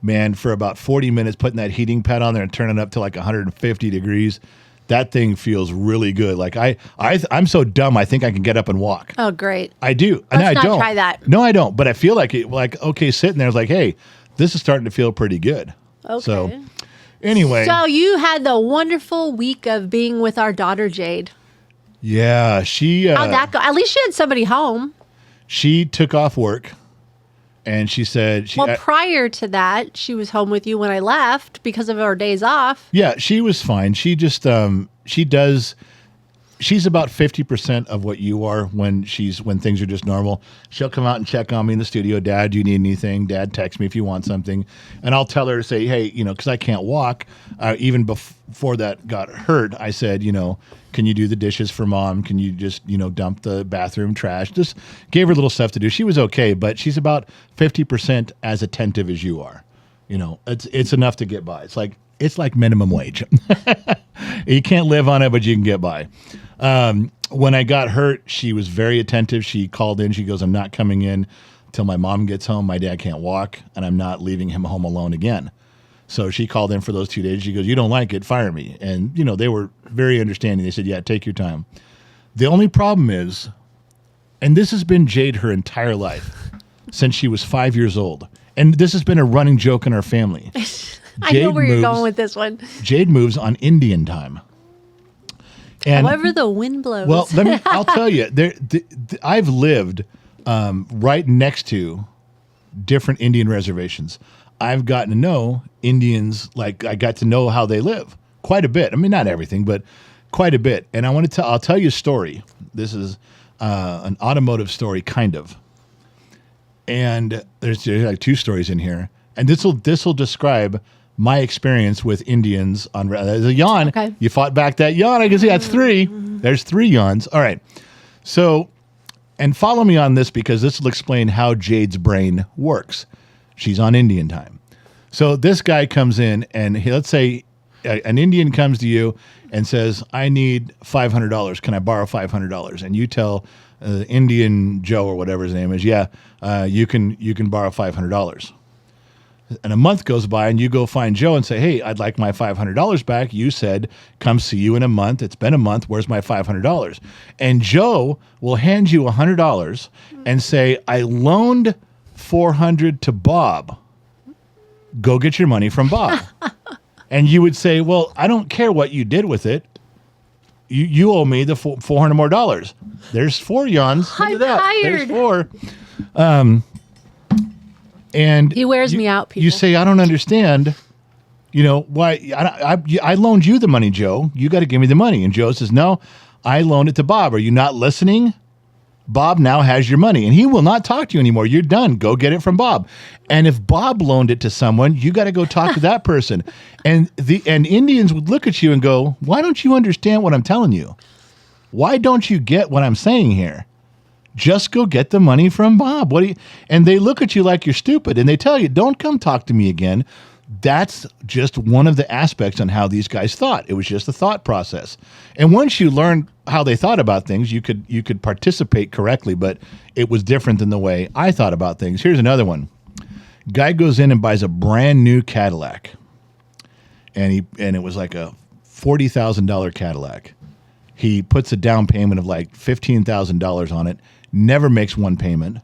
Man, for about 40 minutes, putting that heating pad on there and turning it up to like 150 degrees, that thing feels really good. Like I'm so dumb, I think I can get up and walk.
Oh, great.
I do.
Let's not
don't.
try that.
No, I don't. But I feel like okay, sitting there, I was like, hey, this is starting to feel pretty good.
Okay.
So anyway.
So you had the wonderful week of being with our daughter, Jade.
Yeah, she.
How'd that go? At least she had somebody home.
She took off work. And she said...
prior to that, she was home with you when I left because of our days off.
Yeah, she was fine. She just, she does... she's about 50% of what you are when things are just normal. She'll come out and check on me in the studio. Dad, do you need anything? Dad, text me if you want something. And I'll tell her to say, hey, because I can't walk. Even before that got hurt, I said, can you do the dishes for Mom? Can you just, dump the bathroom trash? Just gave her little stuff to do. She was okay, but she's about 50% as attentive as you are. It's enough to get by. It's like minimum wage. You can't live on it, but you can get by. When I got hurt, she was very attentive. She called in. She goes, I'm not coming in till my mom gets home. My dad can't walk, and I'm not leaving him home alone again. So she called in for those 2 days. She goes, you don't like it, fire me. And, they were very understanding. They said, yeah, take your time. The only problem is, and this has been Jade her entire life, since she was 5 years old. And this has been a running joke in our family.
I know where you're going with this one.
Jade moves on Indian time. And,
however the wind blows.
Well, I'll tell you, I've lived right next to different Indian reservations. I've gotten to know Indians, I got to know how they live quite a bit. I mean, not everything, but quite a bit. And I'll tell you a story. This is an automotive story, kind of. And there's two stories in here. And this will describe my experience with Indians on. There's a yawn.
Okay.
You fought back that yawn. I can see that's 3. There's 3 yawns. All right. So, and follow me on this because this will explain how Jade's brain works. She's on Indian time. So this guy comes in and let's say an Indian comes to you and says, I need $500. Can I borrow $500? And you tell Indian Joe or whatever his name is, yeah, you can borrow $500. And a month goes by and you go find Joe and say, hey, I'd like my $500 back. You said, come see you in a month. It's been a month. Where's my $500? And Joe will hand you $100 and say, I loaned $400 to Bob. Go get your money from Bob. And you would say, well, I don't care what you did with it. You owe me the $400 more. There's 4 yawns.
I'm
Look at that.
tired.
There's 4. And
He wears me out, people.
You say, I don't understand, why I loaned you the money, Joe. You got to give me the money. And Joe says, no, I loaned it to Bob. Are you not listening? Bob now has your money, and he will not talk to you anymore. You're done. Go get it from Bob. And if Bob loaned it to someone, you got to go talk to that person. And Indians would look at you and go, why don't you understand what I'm telling you? Why don't you get what I'm saying here? Just go get the money from Bob. And they look at you like you're stupid, and they tell you, don't come talk to me again. That's just one of the aspects on how these guys thought. It was just a thought process. And once you learn how they thought about things, you could participate correctly, but it was different than the way I thought about things. Here's another one. Guy goes in and buys a brand new Cadillac. And it was like a $40,000 Cadillac. He puts a down payment of like $15,000 on it, never makes one payment.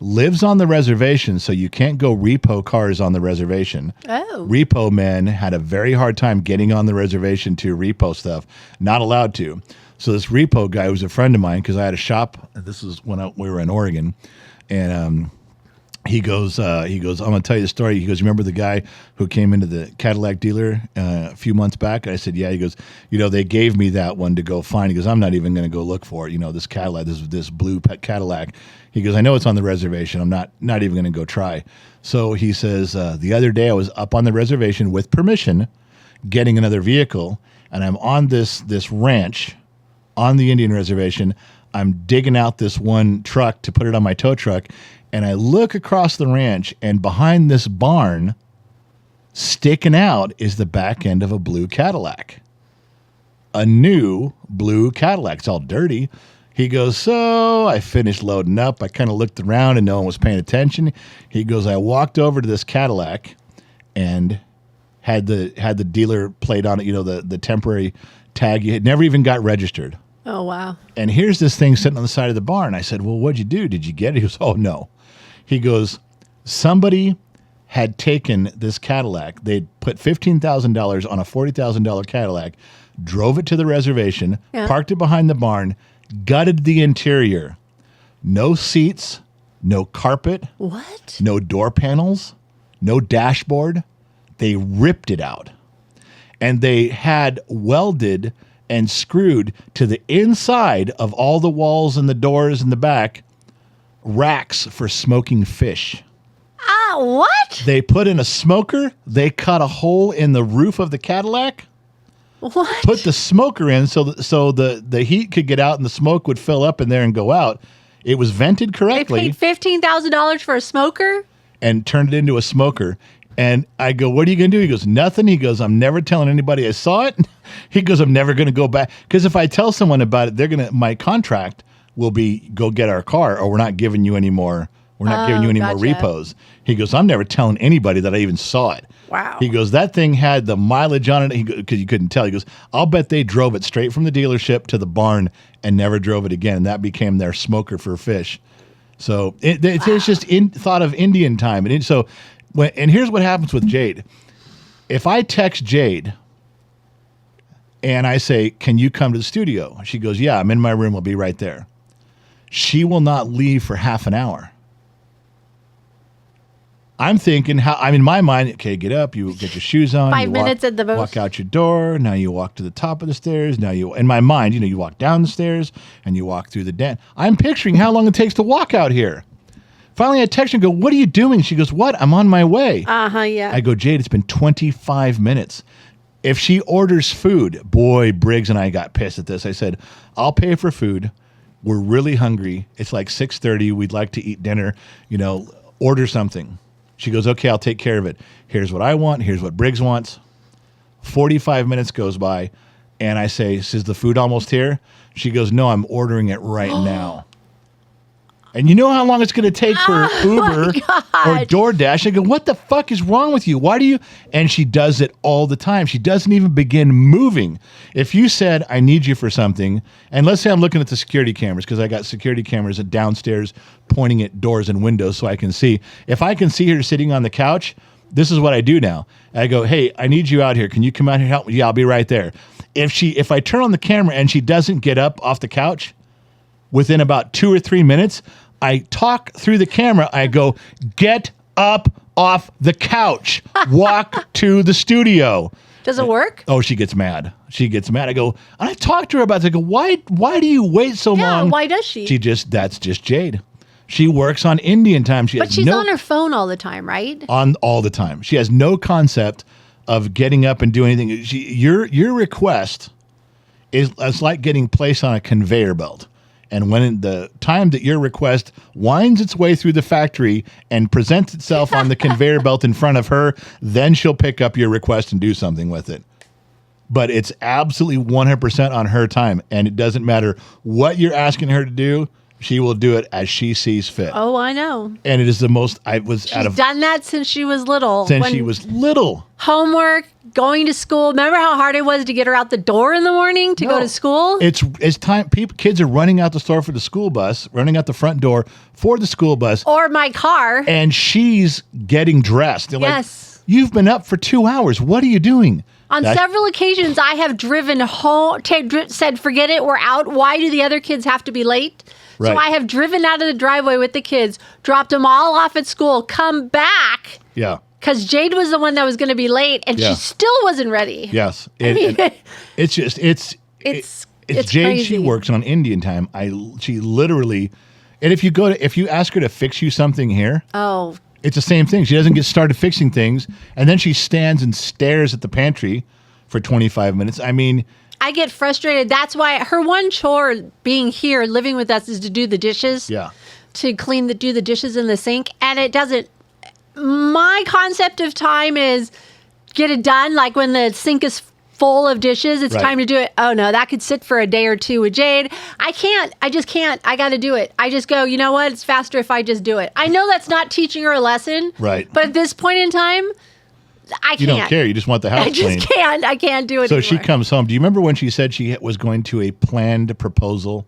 Lives on the reservation, so you can't go repo cars on the reservation.
Oh.
Repo men had a very hard time getting on the reservation to repo stuff. Not allowed to. So this repo guy was a friend of mine because I had a shop. This was when we were in Oregon. And he goes, I'm going to tell you the story. He goes, remember the guy who came into the Cadillac dealer a few months back? And I said, yeah. He goes, they gave me that one to go find. He goes, I'm not even going to go look for it. This Cadillac, this blue Cadillac. He goes, I know it's on the reservation. I'm not even going to go try. So he says, the other day I was up on the reservation with permission, getting another vehicle, and I'm on this ranch on the Indian reservation. I'm digging out this one truck to put it on my tow truck, and I look across the ranch, and behind this barn, sticking out, is the back end of a blue Cadillac. A new blue Cadillac. It's all dirty. He goes, so I finished loading up. I kind of looked around and no one was paying attention. He goes, I walked over to this Cadillac and had the dealer plate on it, the temporary tag. It never even got registered.
Oh, wow.
And here's this thing sitting on the side of the barn. I said, well, what'd you do? Did you get it? He goes, oh, no. He goes, somebody had taken this Cadillac. They'd put $15,000 on a $40,000 Cadillac, drove it to the reservation, parked it behind the barn, gutted the interior. No seats, no carpet.
What?
No door panels, no dashboard. They ripped it out. And they had welded and screwed to the inside of all the walls and the doors in the back racks for smoking fish.
What?
They put in a smoker. They cut a hole in the roof of the Cadillac.
What?
Put the smoker in so the heat could get out and the smoke would fill up in there and go out. It was vented correctly.
They paid $15,000 for a smoker?
And turned it into a smoker. And I go, what are you going to do? He goes, nothing. He goes, I'm never telling anybody I saw it. He goes, I'm never going to go back. Because if I tell someone about it, my contract will be go get our car or we're not giving you any more. We're not giving you any more repos. He goes, I'm never telling anybody that I even saw it.
Wow.
He goes, that thing had the mileage on it because you couldn't tell. He goes, I'll bet they drove it straight from the dealership to the barn and never drove it again. And that became their smoker for fish. So it's just thought of Indian time. And and here's what happens with Jade. If I text Jade and I say, can you come to the studio? She goes, yeah, I'm in my room. I'll be right there. She will not leave for half an hour. I'm thinking in my mind, okay, get up, you get your shoes on.
5 minutes at the most.
Walk out your door. Now you walk to the top of the stairs. Now in my mind, you walk down the stairs and you walk through the den. I'm picturing how long it takes to walk out here. Finally, I text her and go, what are you doing? She goes, what? I'm on my way.
Yeah.
I go, Jade, it's been 25 minutes. If she orders food, boy, Briggs and I got pissed at this. I said, I'll pay for food. We're really hungry. It's like 6:30. We'd like to eat dinner. Order something. She goes, okay, I'll take care of it. Here's what I want. Here's what Briggs wants. 45 minutes goes by, and I say, is the food almost here? She goes, no, I'm ordering it right now. And you know how long it's going to take for Uber or DoorDash? I go, what the fuck is wrong with you? Why do you? And she does it all the time. She doesn't even begin moving. If you said, I need you for something, and let's say I'm looking at the security cameras because I got security cameras downstairs pointing at doors and windows so I can see. If I can see her sitting on the couch, this is what I do now. I go, hey, I need you out here. Can you come out here and help me? Yeah, I'll be right there. If I turn on the camera and she doesn't get up off the couch, within about 2 or 3 minutes, I talk through the camera. I go, get up off the couch. Walk to the studio.
Does it work?
Oh, she gets mad. I go, and I talked to her about it. I go, why do you wait so long?
Why does she?
That's just Jade. She works on Indian time.
But she's on her phone all the time, right?
On all the time. She has no concept of getting up and doing anything. Your request is like getting placed on a conveyor belt. And when the time that your request winds its way through the factory and presents itself on the conveyor belt in front of her, then she'll pick up your request and do something with it. But it's absolutely 100% on her time. And it doesn't matter what you're asking her to do. She will do it as she sees fit.
Oh, I know.
And it is the most,
She's done that since she was little. Homework, going to school. Remember how hard it was to get her out the door in the morning to go to school?
It's time. Kids are running out the store for the school bus, running out the front door for the school bus.
Or my car.
And she's getting dressed. They're
yes.
Like, you've been up for 2 hours. What are you doing?
On several occasions, I have driven home, said, forget it, we're out. Why do the other kids have to be late? Right. So I have driven out of the driveway with the kids, dropped them all off at school, come back.
Yeah.
Because Jade was the one that was going to be late, and she still wasn't ready.
Yes. It's Jade.
Crazy.
She works on Indian time. She literally, and if you ask her to fix you something here.
Oh.
It's the same thing. She doesn't get started fixing things, and then she stands and stares at the pantry for 25 minutes. I mean,
I get frustrated. That's why her one chore being here, living with us, is to do the dishes.
Yeah.
To do the dishes in the sink, and it doesn't. My concept of time is get it done. Like when the sink is full of dishes, it's time to do it. Oh no, that could sit for a day or two with Jade. I just can't. I got to do it. I just go, you know what? It's faster if I just do it. I know that's not teaching her a lesson.
Right.
But at this point in time, I can't.
You don't care. You just want the house clean.
I can't do it
So
anymore.
she comes home. Do you remember when she said she was going to a planned proposal?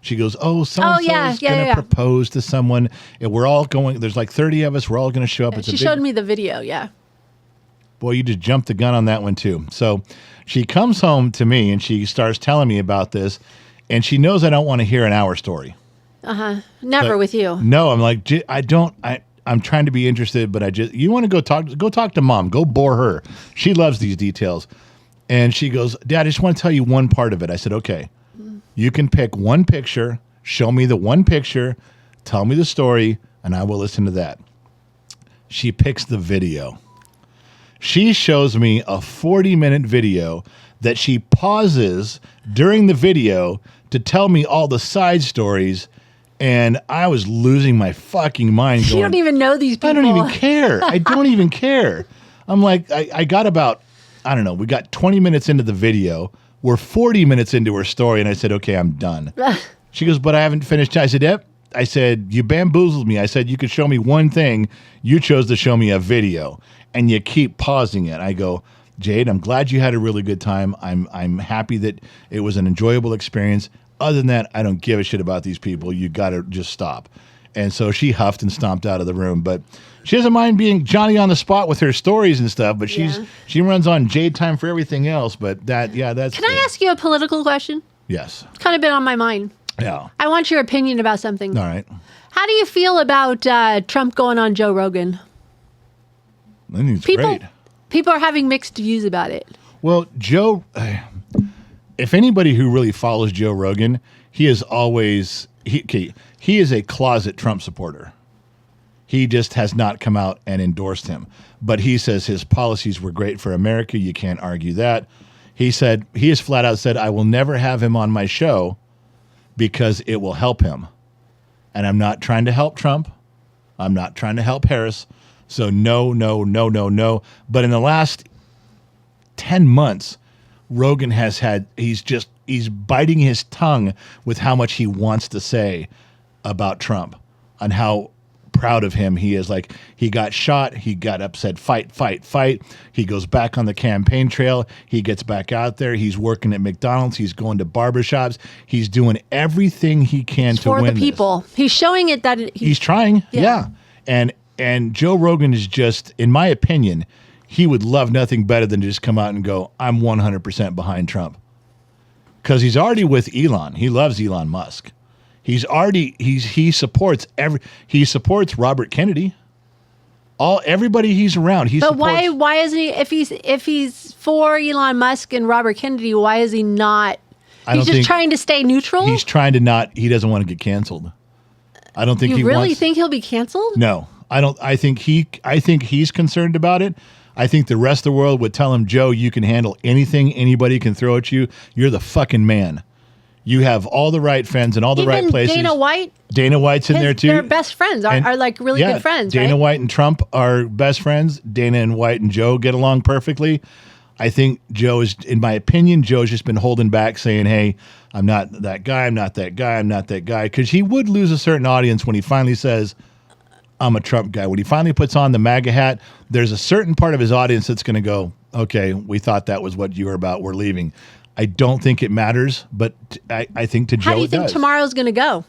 She goes, so-and-so's going to propose to someone. And we're all going. There's like 30 of us. We're all going to show up.
She showed me the video,
Boy, you just jumped the gun on that one, too. So she comes home to me, and she starts telling me about this. And she knows I don't want to hear an hour story.
Never with you.
No, I'm like, I'm trying to be interested, but you want to go talk to Mom. Go bore her. She loves these details. And she goes, Dad, I just want to tell you one part of it. I said, okay, you can pick one picture, show me the one picture, tell me the story, and I will listen to that. She picks the video. She shows me a 40-minute video that she pauses during the video to tell me all the side stories, and I was losing my fucking mind.
You don't even know these people.
I don't even care. I don't even care. I'm like, I got about, I don't know, we got 20 minutes into the video. We're 40 minutes into her story, and I said, okay, I'm done. She goes, but I haven't finished. I said, yep. I said, you bamboozled me. I said, you could show me one thing. You chose to show me a video, and you keep pausing it. I go, Jade, I'm glad you had a really good time. I'm happy that it was an enjoyable experience. Other than that, I don't give a shit about these people. You got to just stop. And so she huffed and stomped out of the room. But she doesn't mind being Johnny on the spot with her stories and stuff. But she runs on Jade time for everything else. But that's.
Can I ask you a political question?
Yes.
It's kind of been on my mind.
Yeah.
I want your opinion about something.
All right.
How do you feel about Trump going on Joe Rogan?
I think it's great.
People are having mixed views about it.
Well, Joe, if anybody who really follows Joe Rogan, he is always, he is a closet Trump supporter. He just has not come out and endorsed him. But he says his policies were great for America. You can't argue that. He has flat out said, I will never have him on my show because it will help him. And I'm not trying to help Trump. I'm not trying to help Harris. So no. But in the last 10 months, Rogan has he's biting his tongue with how much he wants to say about Trump and how proud of him he is. Like, he got shot, he got upset, fight. He goes back on the campaign trail. He gets back out there. He's working at McDonald's. He's going to barbershops. He's doing everything he can to win
for the people. He's showing it that
he's trying. Yeah. And Joe Rogan is just, in my opinion, he would love nothing better than to just come out and go, I'm 100% behind Trump. Because he's already with Elon. He loves Elon Musk. He supports Robert Kennedy. Everybody he's around.
But why isn't he, if he's for Elon Musk and Robert Kennedy, why is he not? He's just trying to stay neutral?
He's trying to not, he doesn't want to get canceled. I don't think
you really think he'll be canceled?
No. I don't. I think he's concerned about it. I think the rest of the world would tell him, Joe, you can handle anything anybody can throw at you. You're the fucking man. You have all the right friends and all the right places. Dana White's in there too.
They're best friends. Are like really good friends.
Dana White and Trump are best friends. Dana White and Joe get along perfectly. I think Joe is, in my opinion, Joe's just been holding back, saying, hey, I'm not that guy. I'm not that guy. I'm not that guy. Because he would lose a certain audience when he finally says, I'm a Trump guy. When he finally puts on the MAGA hat, there's a certain part of his audience that's going to go, okay, we thought that was what you were about. We're leaving. I don't think it matters, but I think to Joe it does.
How do you think tomorrow's going to go?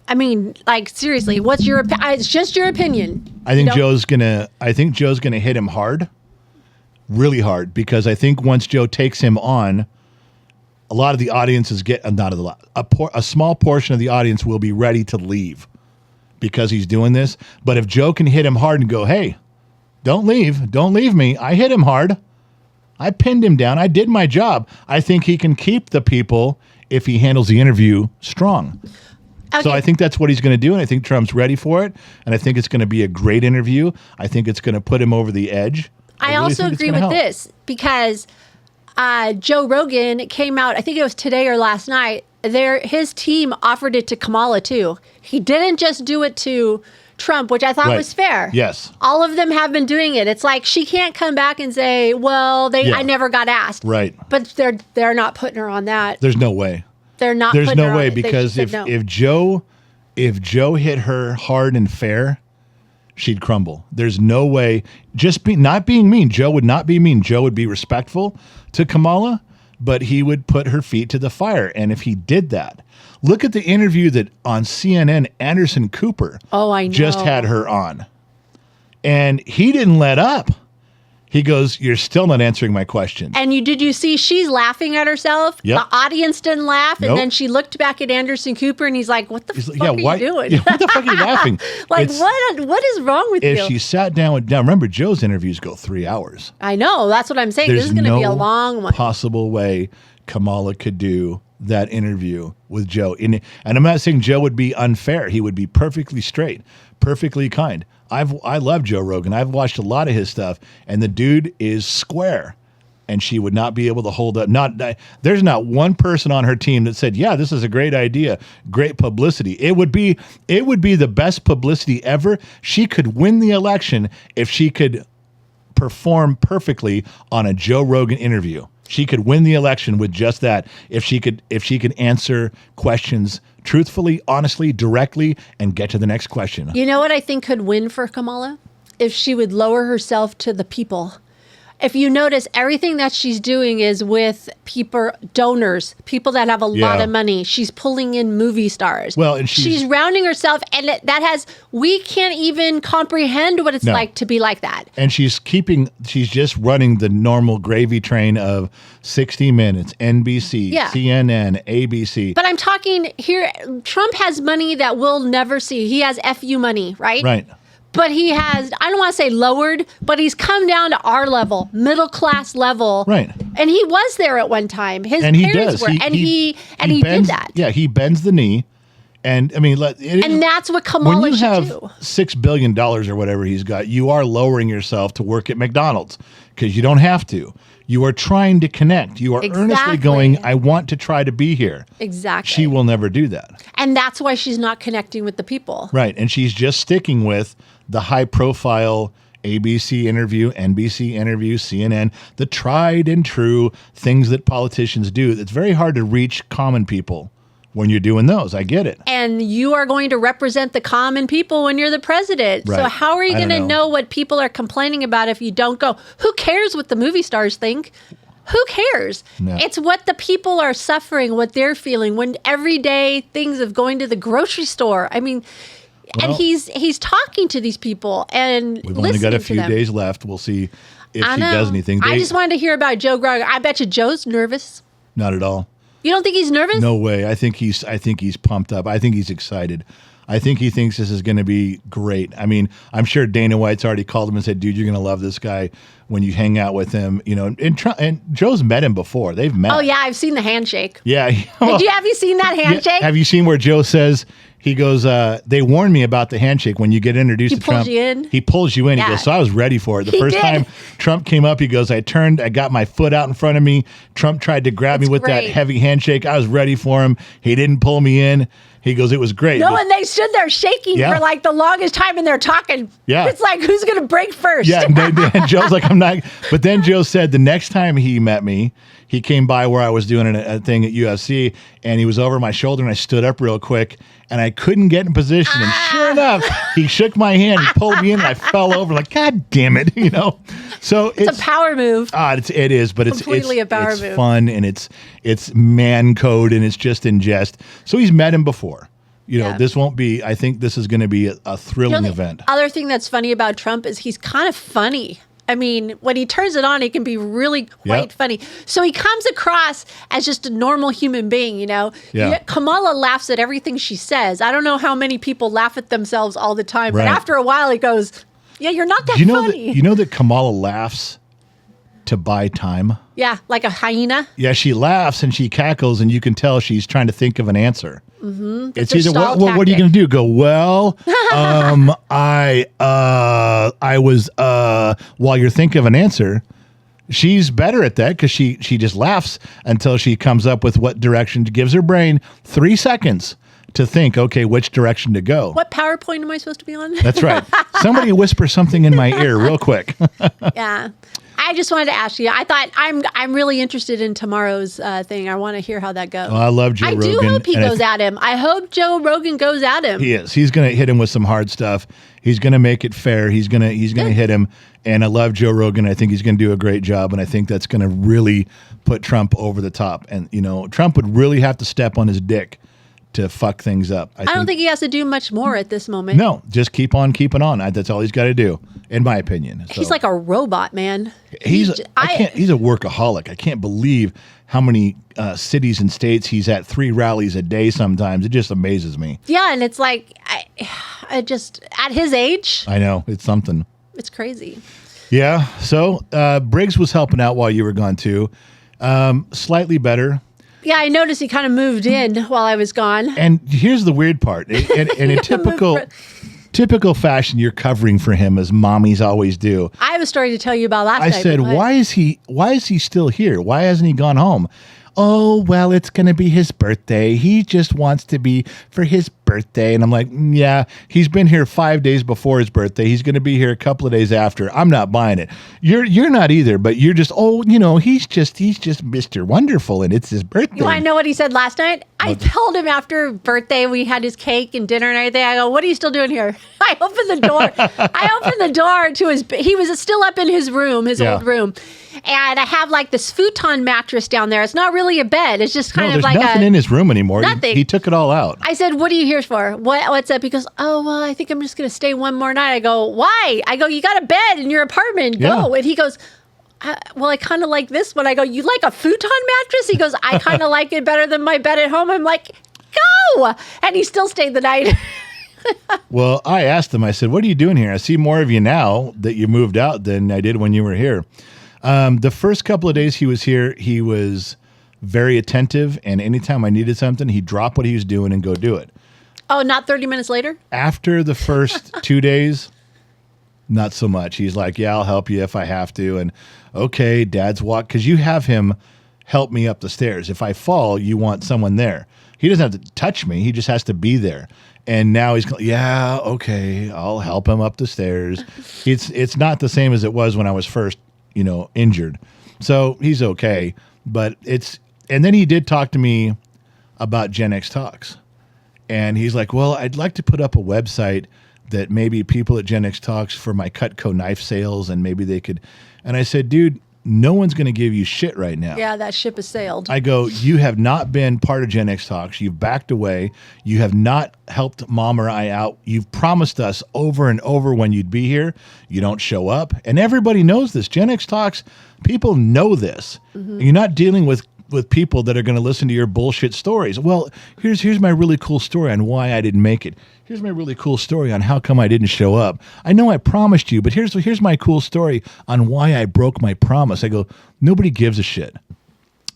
I mean, like, seriously, what's your it's just your opinion.
I think Joe's going to hit him hard, really hard, because I think once Joe takes him on, a lot of the audiences a small portion of the audience will be ready to leave. Because he's doing this. But if Joe can hit him hard and go, hey, don't leave me. I hit him hard. I pinned him down. I did my job. I think he can keep the people if he handles the interview strong. Okay. So I think that's what he's going to do. And I think Trump's ready for it. And I think it's going to be a great interview. I think it's going to put him over the edge.
I also agree with this because Joe Rogan came out, I think it was today or last night, his team offered it to Kamala too. He didn't just do it to Trump, which I thought was fair.
Yes.
All of them have been doing it. It's like she can't come back and say, well, I never got asked.
Right.
But they're not putting her on that.
There's no way.
There's
no way because if Joe hit her hard and fair, she'd crumble. There's no way. Not being mean. Joe would not be mean. Joe would be respectful to Kamala. But he would put her feet to the fire. And if he did that, look at the interview that on CNN, Anderson Cooper
I know.
just had her on. And he didn't let up. He goes, "You're still not answering my question."
And did you see she's laughing at herself?
Yep.
The audience didn't laugh.
Nope.
And then she looked back at Anderson Cooper and he's like, what the fuck are you doing?
Yeah, what the fuck are you laughing?
Like, what is wrong with
If
you?
she sat down with, now remember, Joe's interviews go 3 hours.
I know. That's what I'm saying. This is going to be a long one.
Possible way Kamala could do that interview with Joe. And I'm not saying Joe would be unfair. He would be perfectly straight, perfectly kind. I love Joe Rogan. I've watched a lot of his stuff, and the dude is square. And she would not be able to hold up. There's not one person on her team that said, "Yeah, this is a great idea, great publicity." It would be the best publicity ever. She could win the election if she could perform perfectly on a Joe Rogan interview. She could win the election with just that if she could answer questions truthfully, honestly, directly, and get to the next question.
You know what I think could win for Kamala? If she would lower herself to the people. If you notice, everything that she's doing is with people, donors, people that have a lot of money. She's pulling in movie stars.
Well, and
she's rounding herself, and we can't even comprehend what it's like to be like that.
And she's just running the normal gravy train of 60 Minutes, NBC, CNN, ABC.
But I'm talking here, Trump has money that we'll never see. He has FU money, right?
Right.
But he has, I don't want to say lowered, but he's come down to our level, middle class level.
Right.
And he was there at one time. His
and he
parents
does.
were. He did that.
Yeah, he bends the knee. And I mean,
and that's what Kamala
when you
should
have
do.
$6 billion or whatever he's got, you are lowering yourself to work at McDonald's because you don't have to. You are trying to connect. You are earnestly going, "I want to try to be here."
Exactly.
She will never do that.
And that's why she's not connecting with the people.
Right. And she's just sticking with the high profile ABC interview, NBC interview, CNN, the tried and true things that politicians do. It's very hard to reach common people when you're doing those. I get it.
And you are going to represent the common people when you're the president.
Right.
So how are you going to know what people are complaining about if you don't go? Who cares what the movie stars think? Who cares?
No.
It's what the people are suffering, what they're feeling when everyday things of going to the grocery store. I mean, and he's talking to these people and
we've only got a few days left. We'll see if she does anything.
I just wanted to hear about Joe Rogan. I bet you Joe's nervous.
Not at all.
You don't think he's nervous?
No way. I think he's pumped up. I think he's excited. I think he thinks this is going to be great. I mean, I'm sure Dana White's already called him and said, "Dude, you're going to love this guy when you hang out with him." You know, and Joe's met him before. They've met.
Oh yeah, I've seen the handshake.
Yeah.
Have you seen that handshake?
Have you seen where Joe says? He goes, they warned me about the handshake when you get introduced to Trump. He pulls you in.
Yeah.
He goes, so I was ready for it. The first time Trump came up, he goes, I got my foot out in front of me. Trump tried to grab me with that heavy handshake. I was ready for him. He didn't pull me in. He goes, it was great.
No, and they stood there shaking for like the longest time and they're talking. Yeah. It's like, who's going to break first?
Yeah. And Joe's like, I'm not. But then Joe said the next time he met me, he came by where I was doing a thing at UFC and he was over my shoulder and I stood up real quick and I couldn't get in position. And sure enough, he shook my hand, he pulled me in and I fell over like, God damn it, you know? So
it's a power move.
It is, but
completely a power
move.
It's
fun and it's man code and it's just in jest. So he's met him before. You know, this won't be, I think this is going to be a thrilling event.
Other thing that's funny about Trump is he's kind of funny. I mean, when he turns it on, he can be really quite funny. So he comes across as just a normal human being, you know?
Yeah.
Kamala laughs at everything she says. I don't know how many people laugh at themselves all the time, but after a while he goes, yeah, you're not that funny.
You know that Kamala laughs to buy time?
Yeah, like a hyena.
Yeah, she laughs and she cackles and you can tell she's trying to think of an answer.
Mm-hmm.
It's either, what are you going to do? Go, well, I was, while you're thinking of an answer, she's better at that because she just laughs until she comes up with what direction, gives her brain 3 seconds to think, okay, which direction to go.
What PowerPoint am I supposed to be on?
That's right. Somebody whisper something in my ear real quick.
Yeah. I just wanted to ask you. I thought I'm really interested in tomorrow's thing. I want to hear how that goes.
Oh, I love Joe Rogan.
I do hope he goes at him. I hope Joe Rogan goes at him.
He is. He's going to hit him with some hard stuff. He's going to make it fair. He's going to hit him. And I love Joe Rogan. I think he's going to do a great job. And I think that's going to really put Trump over the top. And, you know, Trump would really have to step on his dick to fuck things up.
I don't think he has to do much more at this moment.
No, just keep on keeping on. That's all he's got to do, in my opinion. So,
He's like a robot, man.
he's a workaholic. I can't believe how many cities and states he's at, 3 rallies a day sometimes. It just amazes me.
Yeah, and it's like, I just, at his age,
I know. It's something.
it's crazy.
Yeah. So Briggs was helping out while you were gone, too. Slightly better.
Yeah, I noticed he kind of moved in while I was gone.
And here's the weird part. In a typical fashion, you're covering for him, as mommies always do.
I have a story to tell you about last night.
I said, why is he still here? Why hasn't he gone home? Oh, well, it's going to be his birthday. He just wants to be for his birthday. And I'm like, yeah, he's been here 5 days before his birthday. He's going to be here a couple of days after. I'm not buying it. You're not either, but you're just, he's just Mr. Wonderful, and it's his birthday.
You want to know what he said last night? I told him after birthday, we had his cake and dinner and everything. I go, what are you still doing here? I opened the door to he was still up in his room, old room. And I have like this futon mattress down there. It's not really a bed. It's just kind of like
there's nothing in his room anymore.
Nothing.
He took it all out.
I said, what are you here for? What's up? He goes, oh, well, I think I'm just going to stay one more night. I go, why? I go, you got a bed in your apartment. Go.
Yeah.
And he goes, well, I kind of like this one. I go, you like a futon mattress? He goes, I kind of like it better than my bed at home. I'm like, go. And he still stayed the night.
Well, I asked him, I said, what are you doing here? I see more of you now that you moved out than I did when you were here. The first couple of days he was here, he was very attentive, and anytime I needed something, he'd drop what he was doing and go do it.
Oh, not 30 minutes later?
After the first 2 days, not so much. He's like, yeah, I'll help you if I have to. And okay, Dad's walk, because you have him help me up the stairs. If I fall, you want someone there. He doesn't have to touch me. He just has to be there. And now he's, yeah, okay, I'll help him up the stairs. It's not the same as it was when I was first injured. So he's okay. But and then he did talk to me about Gen X Talks. And he's like, well, I'd like to put up a website that maybe people at Gen X Talks for my Cutco knife sales, and maybe they could. And I said, dude, no one's going to give you shit right now.
Yeah, that ship has sailed.
I go, you have not been part of Gen X Talks. You've backed away. You have not helped Mom or I out. You've promised us over and over when you'd be here. You don't show up. And everybody knows this. Gen X Talks, people know this. Mm-hmm. You're not dealing with people that are going to listen to your bullshit stories. Well, here's my really cool story on why I didn't make it. Here's my really cool story on how come I didn't show up. I know I promised you, but here's my cool story on why I broke my promise. I go, nobody gives a shit.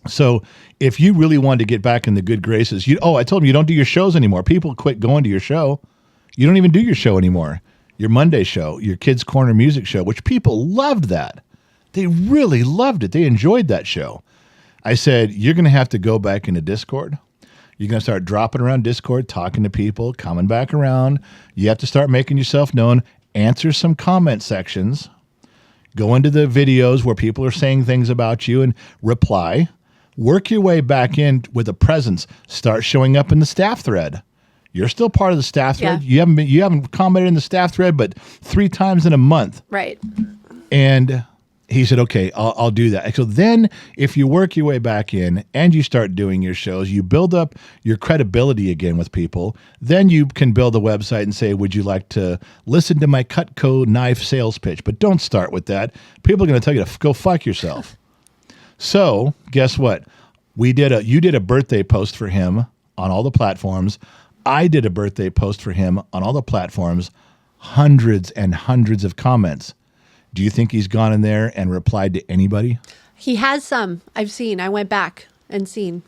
So if you really wanted to get back in the good graces, I told him you don't do your shows anymore. People quit going to your show. You don't even do your show anymore. Your Monday show, your Kids Corner music show, which people loved that. They really loved it. They enjoyed that show. I said, you're going to have to go back into Discord. You're going to start dropping around Discord, talking to people, coming back around. You have to start making yourself known, answer some comment sections, go into the videos where people are saying things about you and reply. Work your way back in with a presence. Start showing up in the staff thread. You're still part of the staff thread.
Yeah.
You haven't commented in the staff thread, but 3 times in a month.
Right.
And he said, okay, I'll do that. So then if you work your way back in and you start doing your shows, you build up your credibility again with people, then you can build a website and say, would you like to listen to my Cutco knife sales pitch? But don't start with that. People are going to tell you to go fuck yourself. So guess what? You did a birthday post for him on all the platforms. I did a birthday post for him on all the platforms, hundreds and hundreds of comments. Do you think he's gone in there and replied to anybody?
He has some. I've seen. I went back and seen.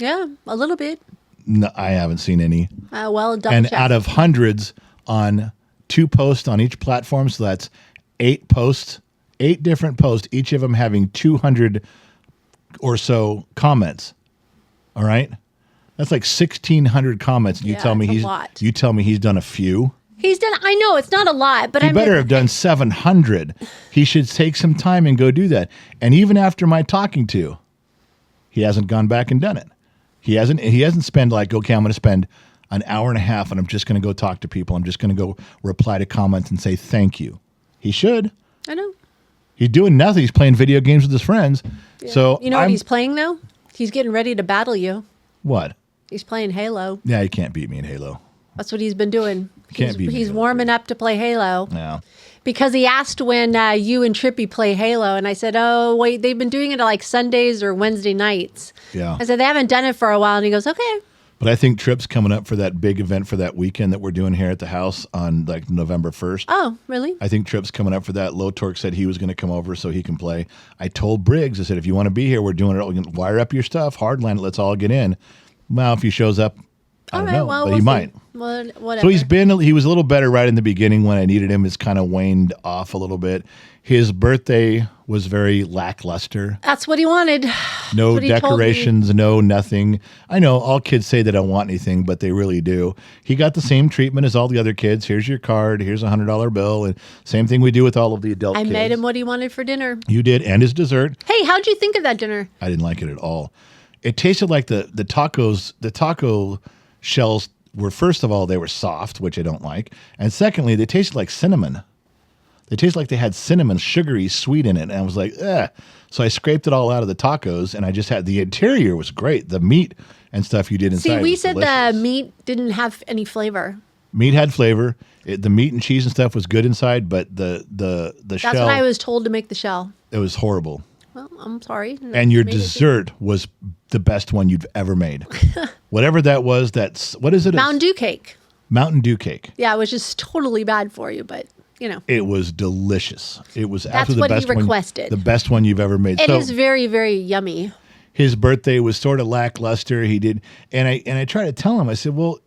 Yeah, a little bit.
No, I haven't seen any.
Well, double
and
check.
out of hundreds on 2 posts on each platform, so that's 8 posts, 8 different posts, each of them having 200 or so comments. All right? That's like 1,600 comments. You tell me he's done a few.
He's done. I know it's not a lot, but
he better have done 700. He should take some time and go do that. And even after my talking to, he hasn't gone back and done it. He hasn't spent like, okay, I'm going to spend an hour and a half and I'm just going to go talk to people. I'm just going to go reply to comments and say thank you. He should.
I know.
He's doing nothing. He's playing video games with his friends. Yeah. So
you know what he's playing though? He's getting ready to battle you.
What?
He's playing Halo.
Yeah, he can't beat me in Halo.
That's what he's been doing.
Can't beat me
He's
in Halo.
warming up to play Halo.
Yeah.
Because he asked when you and Trippy play Halo, and I said, "Oh, wait, they've been doing it like Sundays or Wednesday nights."
Yeah.
I said they haven't done it for a while, and he goes, "Okay."
But I think Tripp's coming up for that big event for that weekend that we're doing here at the house on like November 1st.
Oh, really?
I think Tripp's coming up for that. Low Torque said he was going to come over so he can play. I told Briggs, I said, if you want to be here, we're doing it. We can wire up your stuff, hardline it, let's all get in. Well, if he shows up, I don't know, but he might.
Well, whatever.
So he was a little better right in the beginning when I needed him. It's kind of waned off a little bit. His birthday was very lackluster.
That's what he wanted.
No
what he told me.
decorations, no nothing. I know all kids say they don't want anything, but they really do. He got the same treatment as all the other kids. Here's your card. Here's $100 bill. And same thing we do with all of the adult
I
kids.
made him what he wanted for dinner.
You did, and his dessert.
Hey, how'd you think of that dinner?
I didn't like it at all. It tasted like the tacos. The taco shells were, first of all, they were soft, which I don't like. And secondly, they tasted like cinnamon. They tasted like they had cinnamon, sugary, sweet in it. And I was like, ugh. So I scraped it all out of the tacos, and I just had, the interior was great. The meat and stuff you did inside
See, we
was
said
delicious.
the meat didn't have any flavor.
Meat had flavor. The meat and cheese and stuff was good inside, but the
That's
shell,
what I was told to make the shell.
it was horrible.
Well, I'm sorry.
And your
Made it-
dessert was the best one you've ever made. Whatever that was, what is it?
Mountain Dew cake.
Mountain Dew cake.
Yeah, it was just totally bad for you, but you know.
It was delicious. It was
That's
absolutely
what
the
he
best one.
requested.
The best one you've ever made.
It is very, very yummy.
His birthday was sort of lackluster. He did, and I tried to tell him. I said, "Well,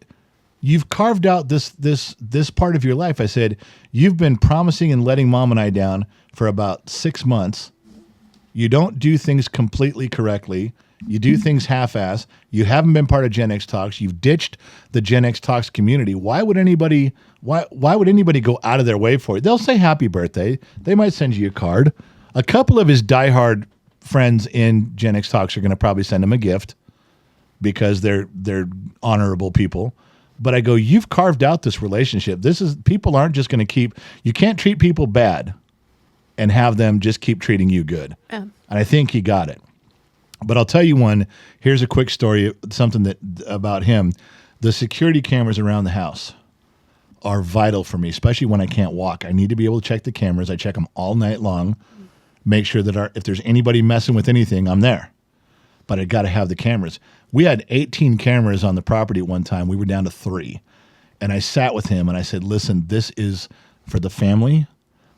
you've carved out this part of your life." I said, "You've been promising and letting Mom and I down for about 6 months. You don't do things completely correctly. You do things half-ass. You haven't been part of Gen X Talks. You've ditched the Gen X Talks community. Why would anybody go out of their way for it? They'll say happy birthday. They might send you a card. A couple of his diehard friends in Gen X Talks are going to probably send him a gift because they're honorable people. But I go, you've carved out this relationship. People aren't just going to you can't treat people bad and have them just keep treating you good.
Yeah.
And I think he got it. But I'll tell you one. Here's a quick story, something about him. The security cameras around the house are vital for me, especially when I can't walk. I need to be able to check the cameras. I check them all night long, make sure that if there's anybody messing with anything, I'm there. But I got to have the cameras. We had 18 cameras on the property at one time. We were down to 3. And I sat with him and I said, listen, this is for the family.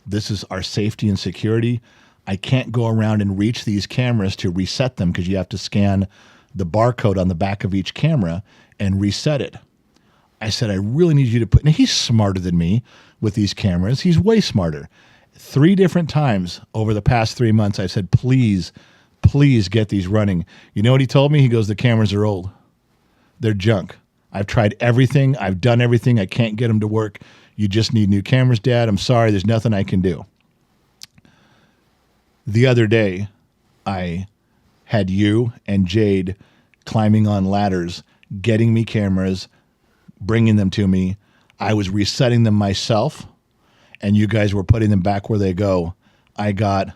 This is our safety and security. I can't go around and reach these cameras to reset them because you have to scan the barcode on the back of each camera and reset it. I said, I really need you to now he's smarter than me with these cameras. He's way smarter. 3 different times over the past 3 months, I said, please get these running. You know what he told me? He goes, the cameras are old. They're junk. I've tried everything. I've done everything. I can't get them to work. You just need new cameras, Dad. I'm sorry. There's nothing I can do. The other day, I had you and Jade climbing on ladders, getting me cameras, bringing them to me. I was resetting them myself, and you guys were putting them back where they go. I got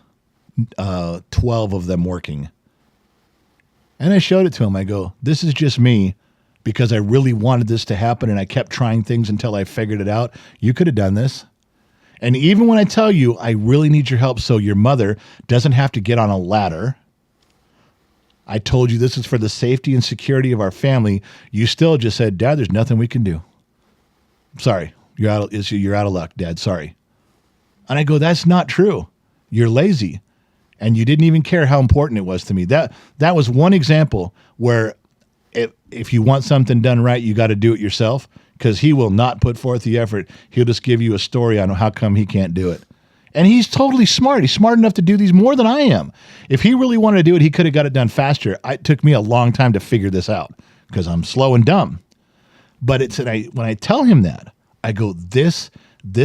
12 of them working. And I showed it to him. I go, this is just me because I really wanted this to happen, and I kept trying things until I figured it out. You could have done this. And even when I tell you, I really need your help so your mother doesn't have to get on a ladder, I told you this is for the safety and security of our family. You still just said, Dad, there's nothing we can do. Sorry, you're out of luck, Dad. Sorry. And I go, that's not true. You're lazy. And you didn't even care how important it was to me. That was one example where if you want something done right, you got to do it yourself. Because he will not put forth the effort. He'll just give you a story on how come he can't do it. And he's totally smart. He's smart enough to do these more than I am. If he really wanted to do it, he could have got it done faster. It took me a long time to figure this out because I'm slow and dumb. But when I tell him that, I go, this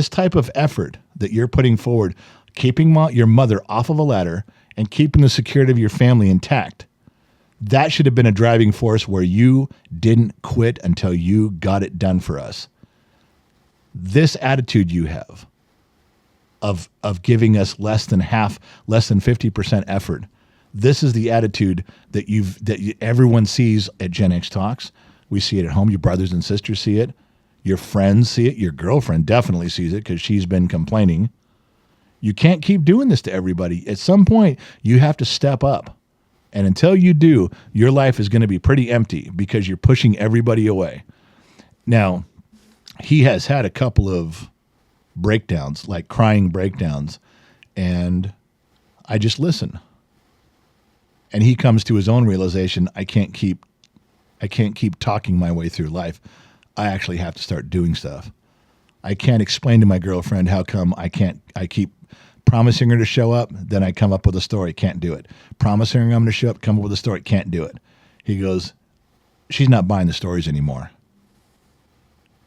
type of effort that you're putting forward, keeping your mother off of a ladder and keeping the security of your family intact, that should have been a driving force where you didn't quit until you got it done for us. This attitude you have of giving us less than 50% effort. This is the attitude that everyone sees at Gen X Talks. We see it at home. Your brothers and sisters see it. Your friends see it. Your girlfriend definitely sees it because she's been complaining. You can't keep doing this to everybody. At some point, you have to step up. And until you do, your life is going to be pretty empty because you're pushing everybody away. Now, he has had a couple of breakdowns, like crying breakdowns, and I just listen. And he comes to his own realization, I can't keep talking my way through life. I actually have to start doing stuff. I can't explain to my girlfriend how come I keep promising her to show up, then I come up with a story, can't do it. Promising her I'm going to show up, come up with a story, can't do it. He goes, she's not buying the stories anymore.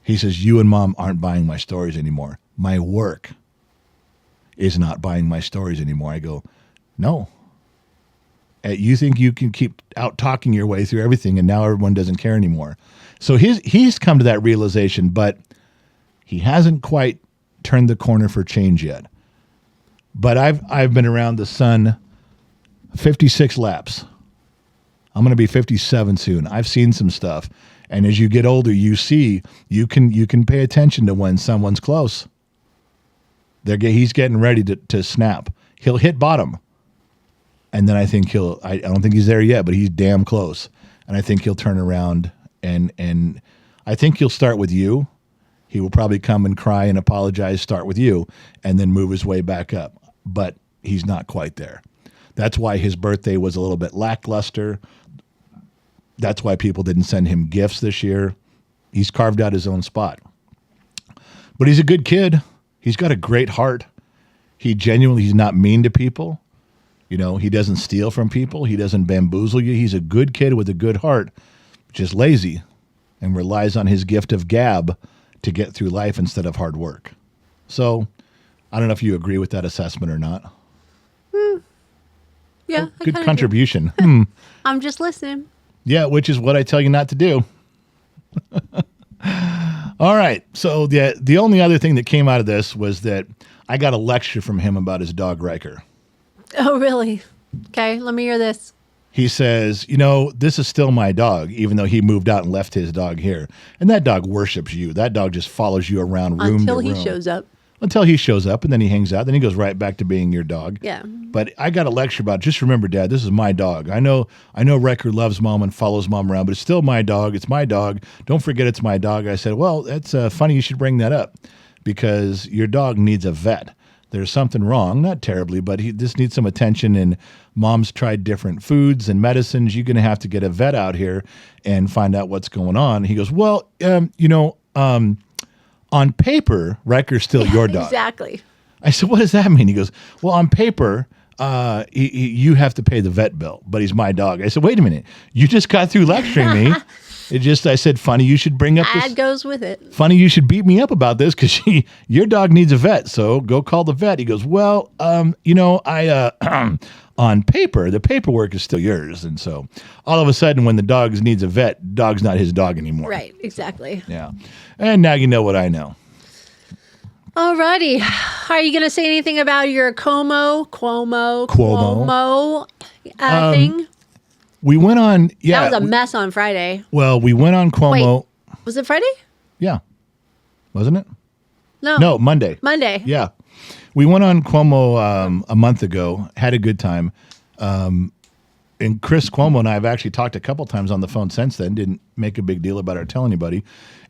He says, you and Mom aren't buying my stories anymore. My work is not buying my stories anymore. I go, no. You think you can keep out talking your way through everything, and now everyone doesn't care anymore. So he's come to that realization, but he hasn't quite turned the corner for change yet. But I've been around the sun 56 laps. I'm going to be 57 soon. I've seen some stuff. And as you get older, you can pay attention to when someone's close. He's getting ready to snap. He'll hit bottom. And then I think I don't think he's there yet, but he's damn close. And I think he'll turn around and I think he'll start with you. He will probably come and cry and apologize, start with you, and then move his way back up. But he's not quite there. That's why his birthday was a little bit lackluster. That's why people didn't send him gifts this year. He's carved out his own spot. But he's a good kid. He's got a great heart. He's not mean to people. He doesn't steal from people. He doesn't bamboozle you. He's a good kid with a good heart, just lazy and relies on his gift of gab to get through life instead of hard work. So I don't know if you agree with that assessment or not.
Yeah.
Good contribution.
I'm just listening.
Yeah, which is what I tell you not to do. All right. So the only other thing that came out of this was that I got a lecture from him about his dog Riker.
Oh, really? Okay, let me hear this.
He says, this is still my dog, even though he moved out and left his dog here. And that dog worships you. That dog just follows you around room to room.
Until he shows up.
Until he shows up, and then he hangs out. Then he goes right back to being your dog.
Yeah.
But I got a lecture about, just remember, Dad, this is my dog. I know Riker loves Mom and follows Mom around, but it's still my dog. It's my dog. Don't forget it's my dog. I said, well, that's funny you should bring that up because your dog needs a vet. There's something wrong, not terribly, but he just needs some attention, and Mom's tried different foods and medicines. You're going to have to get a vet out here and find out what's going on. He goes, well, on paper, Riker's still your dog.
Exactly.
I said, what does that mean? He goes, well, on paper, you have to pay the vet bill, but he's my dog. I said, wait a minute. You just got through lecturing me. I said, funny, you should bring up this.
Ad goes with it.
Funny, you should beat me up about this because your dog needs a vet. So go call the vet. He goes, well, on paper, the paperwork is still yours. And so all of a sudden, when the dog needs a vet, dog's not his dog anymore.
Right, exactly.
Yeah. And now you know what I know.
Alrighty. Are you going to say anything about your Cuomo thing?
We went on, yeah.
That was a mess on Friday.
Well, we went on Cuomo.
Wait, was it Friday?
Yeah. Wasn't it?
No,
Monday.
Monday.
Yeah. We went on Cuomo a month ago, had a good time. And Chris Cuomo and I have actually talked a couple times on the phone since then, didn't make a big deal about it or tell anybody.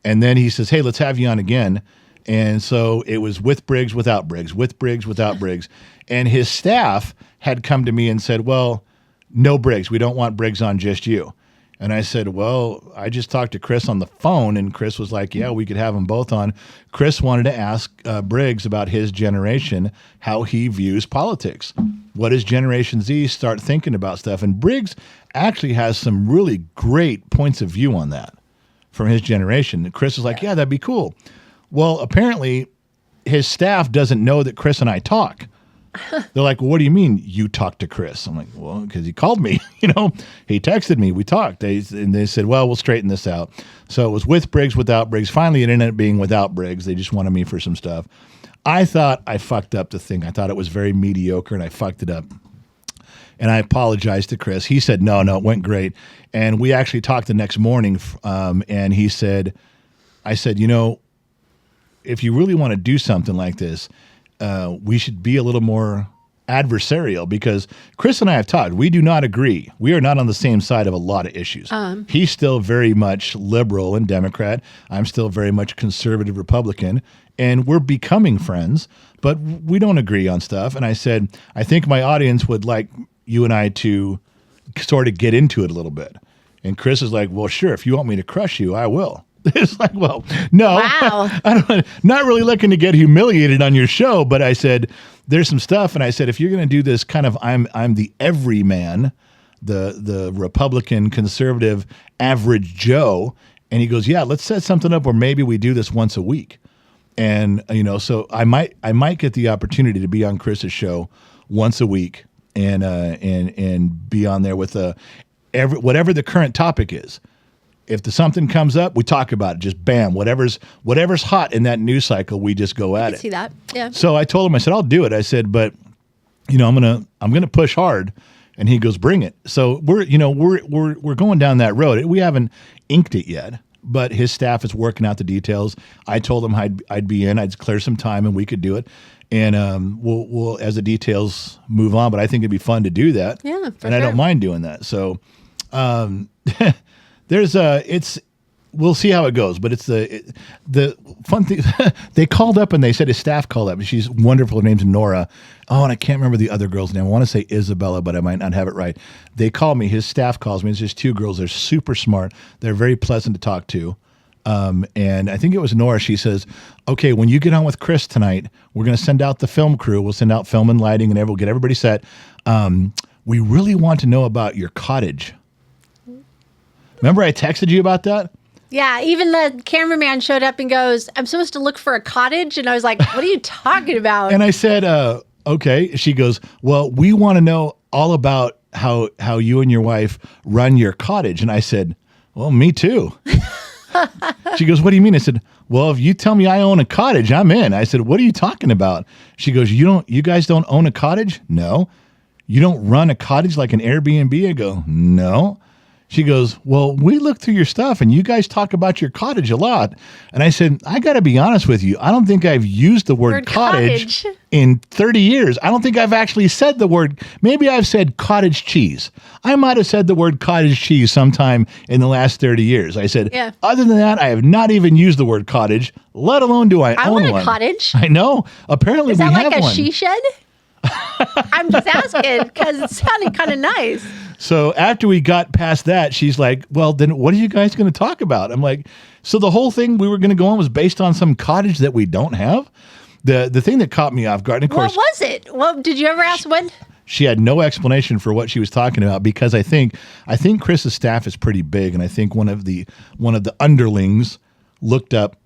And then he says, hey, let's have you on again. And so it was with Briggs, without Briggs, with Briggs, without Briggs. And his staff had come to me and said, well, no Briggs. We don't want Briggs on, just you. And I said, well, I just talked to Chris on the phone, and Chris was like, yeah, we could have them both on. Chris wanted to ask Briggs about his generation, how he views politics. What does Generation Z start thinking about stuff? And Briggs actually has some really great points of view on that from his generation. And Chris was like, yeah, that'd be cool. Well, apparently his staff doesn't know that Chris and I talk. They're like, well, what do you mean you talked to Chris? I'm like, well, because he called me, he texted me, we talked. And they said, well, we'll straighten this out. So it was with Briggs, without Briggs. Finally, it ended up being without Briggs. They just wanted me for some stuff. I thought I fucked up the thing. I thought it was very mediocre and I fucked it up. And I apologized to Chris. He said, no, it went great. And we actually talked the next morning, and he said, I said, if you really want to do something like this, we should be a little more adversarial, because Chris and I have talked. We do not agree. We are not on the same side of a lot of issues. He's still very much liberal and Democrat. I'm still very much conservative Republican, and we're becoming friends, but we don't agree on stuff. And I said, I think my audience would like you and I to sort of get into it a little bit. And Chris is like, well, sure, if you want me to crush you, I will. It's like, well, no,
Wow.
Not really looking to get humiliated on your show, but I said, there's some stuff. And I said, if you're going to do this kind of, I'm the everyman, the Republican conservative average Joe. And he goes, yeah, let's set something up where maybe we do this once a week. And, so I might get the opportunity to be on Chris's show once a week and be on there with whatever the current topic is. If something comes up, we talk about it. Just bam, whatever's hot in that news cycle, we just go at it.
See that? Yeah.
So I told him, I said, I'll do it. I said, but I'm gonna push hard. And he goes, bring it. So we're going down that road. We haven't inked it yet, but his staff is working out the details. I told him I'd be in. I'd clear some time and we could do it. And we'll as the details move on. But I think it'd be fun to do that.
Yeah, for
and I
sure.
don't mind doing that. So. We'll see how it goes, but it's the fun thing. They called up and they said his staff called up. She's wonderful. Her name's Nora. Oh, and I can't remember the other girl's name. I want to say Isabella, but I might not have it right. They call me. His staff calls me. It's just two girls. They're super smart. They're very pleasant to talk to. And I think it was Nora. She says, okay, when you get on with Chris tonight, we're going to send out the film crew. We'll send out film and lighting and we'll get everybody set. We really want to know about your cottage. Remember I texted you about that?
Yeah, even the cameraman showed up and goes, I'm supposed to look for a cottage? And I was like, what are you talking about?
And I said, okay. She goes, well, we want to know all about how you and your wife run your cottage. And I said, well, me too. She goes, what do you mean? I said, well, if you tell me I own a cottage, I'm in. I said, what are you talking about? She goes, you guys don't own a cottage? No. You don't run a cottage like an Airbnb? I go, no. She goes, well, we looked through your stuff and you guys talk about your cottage a lot. And I said, I got to be honest with you. I don't think I've used the word cottage in 30 years. I don't think I've actually said the word. Maybe I've said cottage cheese. I might have said the word cottage cheese sometime in the last 30 years. I said, other than that, I have not even used the word cottage, let alone do I own one.
I want a cottage.
I know. Apparently we have one.
Is that like a she shed? I'm just asking because it sounded kind of nice.
So after we got past that, she's like, well, then what are you guys going to talk about? I'm like, so the whole thing we were going to go on was based on some cottage that we don't have? The thing that caught me off guard, and of course.
What was it? Well, did you ever ask when?
She had no explanation for what she was talking about because I think Chris's staff is pretty big, and I think one of the underlings looked up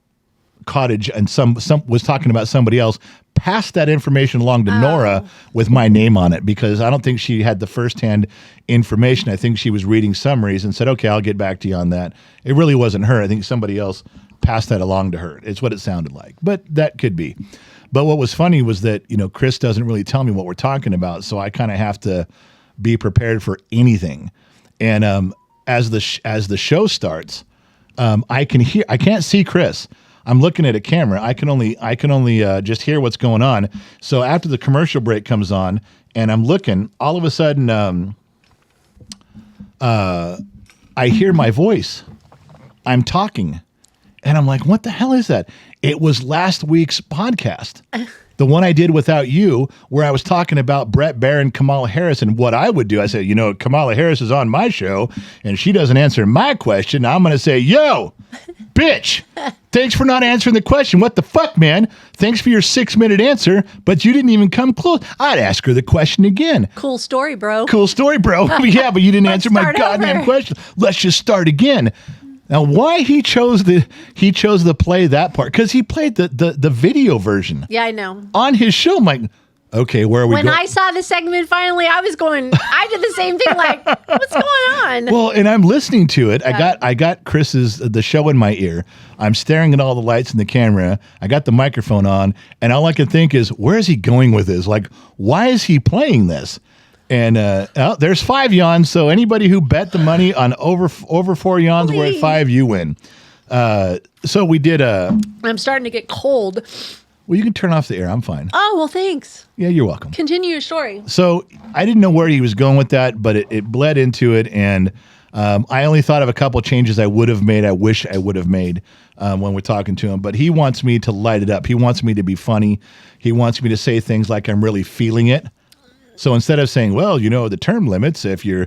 cottage and some was talking about somebody else, passed that information along to Nora with my name on it because I don't think she had the firsthand information. I think she was reading summaries and said, okay, I'll get back to you on that. It really wasn't her. I think somebody else passed that along to her. It's what it sounded like, but that could be. But what was funny was that, Chris doesn't really tell me what we're talking about. So I kind of have to be prepared for anything. And as the show starts, I can't see Chris. I'm looking at a camera. I can only just hear what's going on. So after the commercial break comes on and I'm looking, all of a sudden I hear my voice. I'm talking. And I'm like, what the hell is that? It was last week's podcast. The one I did without you, where I was talking about Brett Baer and Kamala Harris and what I would do. I said, Kamala Harris is on my show and she doesn't answer my question. I'm going to say, yo, bitch, thanks for not answering the question. What the fuck, man? Thanks for your 6-minute answer, but you didn't even come close. I'd ask her the question again.
Cool story, bro.
Yeah, but you didn't answer my goddamn question. Let's just start again. Now, why he chose to play that part? Because he played the video version.
Yeah, I know.
On his show, I'm like, okay, where are we going?
When I saw the segment finally, I did the same thing. Like, what's going on?
Well, and I'm listening to it. I got the show in my ear. I'm staring at all the lights in the camera. I got the microphone on, and all I can think is, where is he going with this? Like, why is he playing this? And there's 5 yawns. So anybody who bet the money on over 4 yawns, we're at 5, you win. So we did
I'm starting to get cold.
Well, you can turn off the air. I'm fine.
Oh, well, thanks.
Yeah, you're welcome.
Continue your story.
So I didn't know where he was going with that, but it bled into it. And I only thought of a couple changes I would have made. I wish I would have made when we're talking to him. But he wants me to light it up. He wants me to be funny. He wants me to say things like I'm really feeling it. So instead of saying, well, the term limits, if you're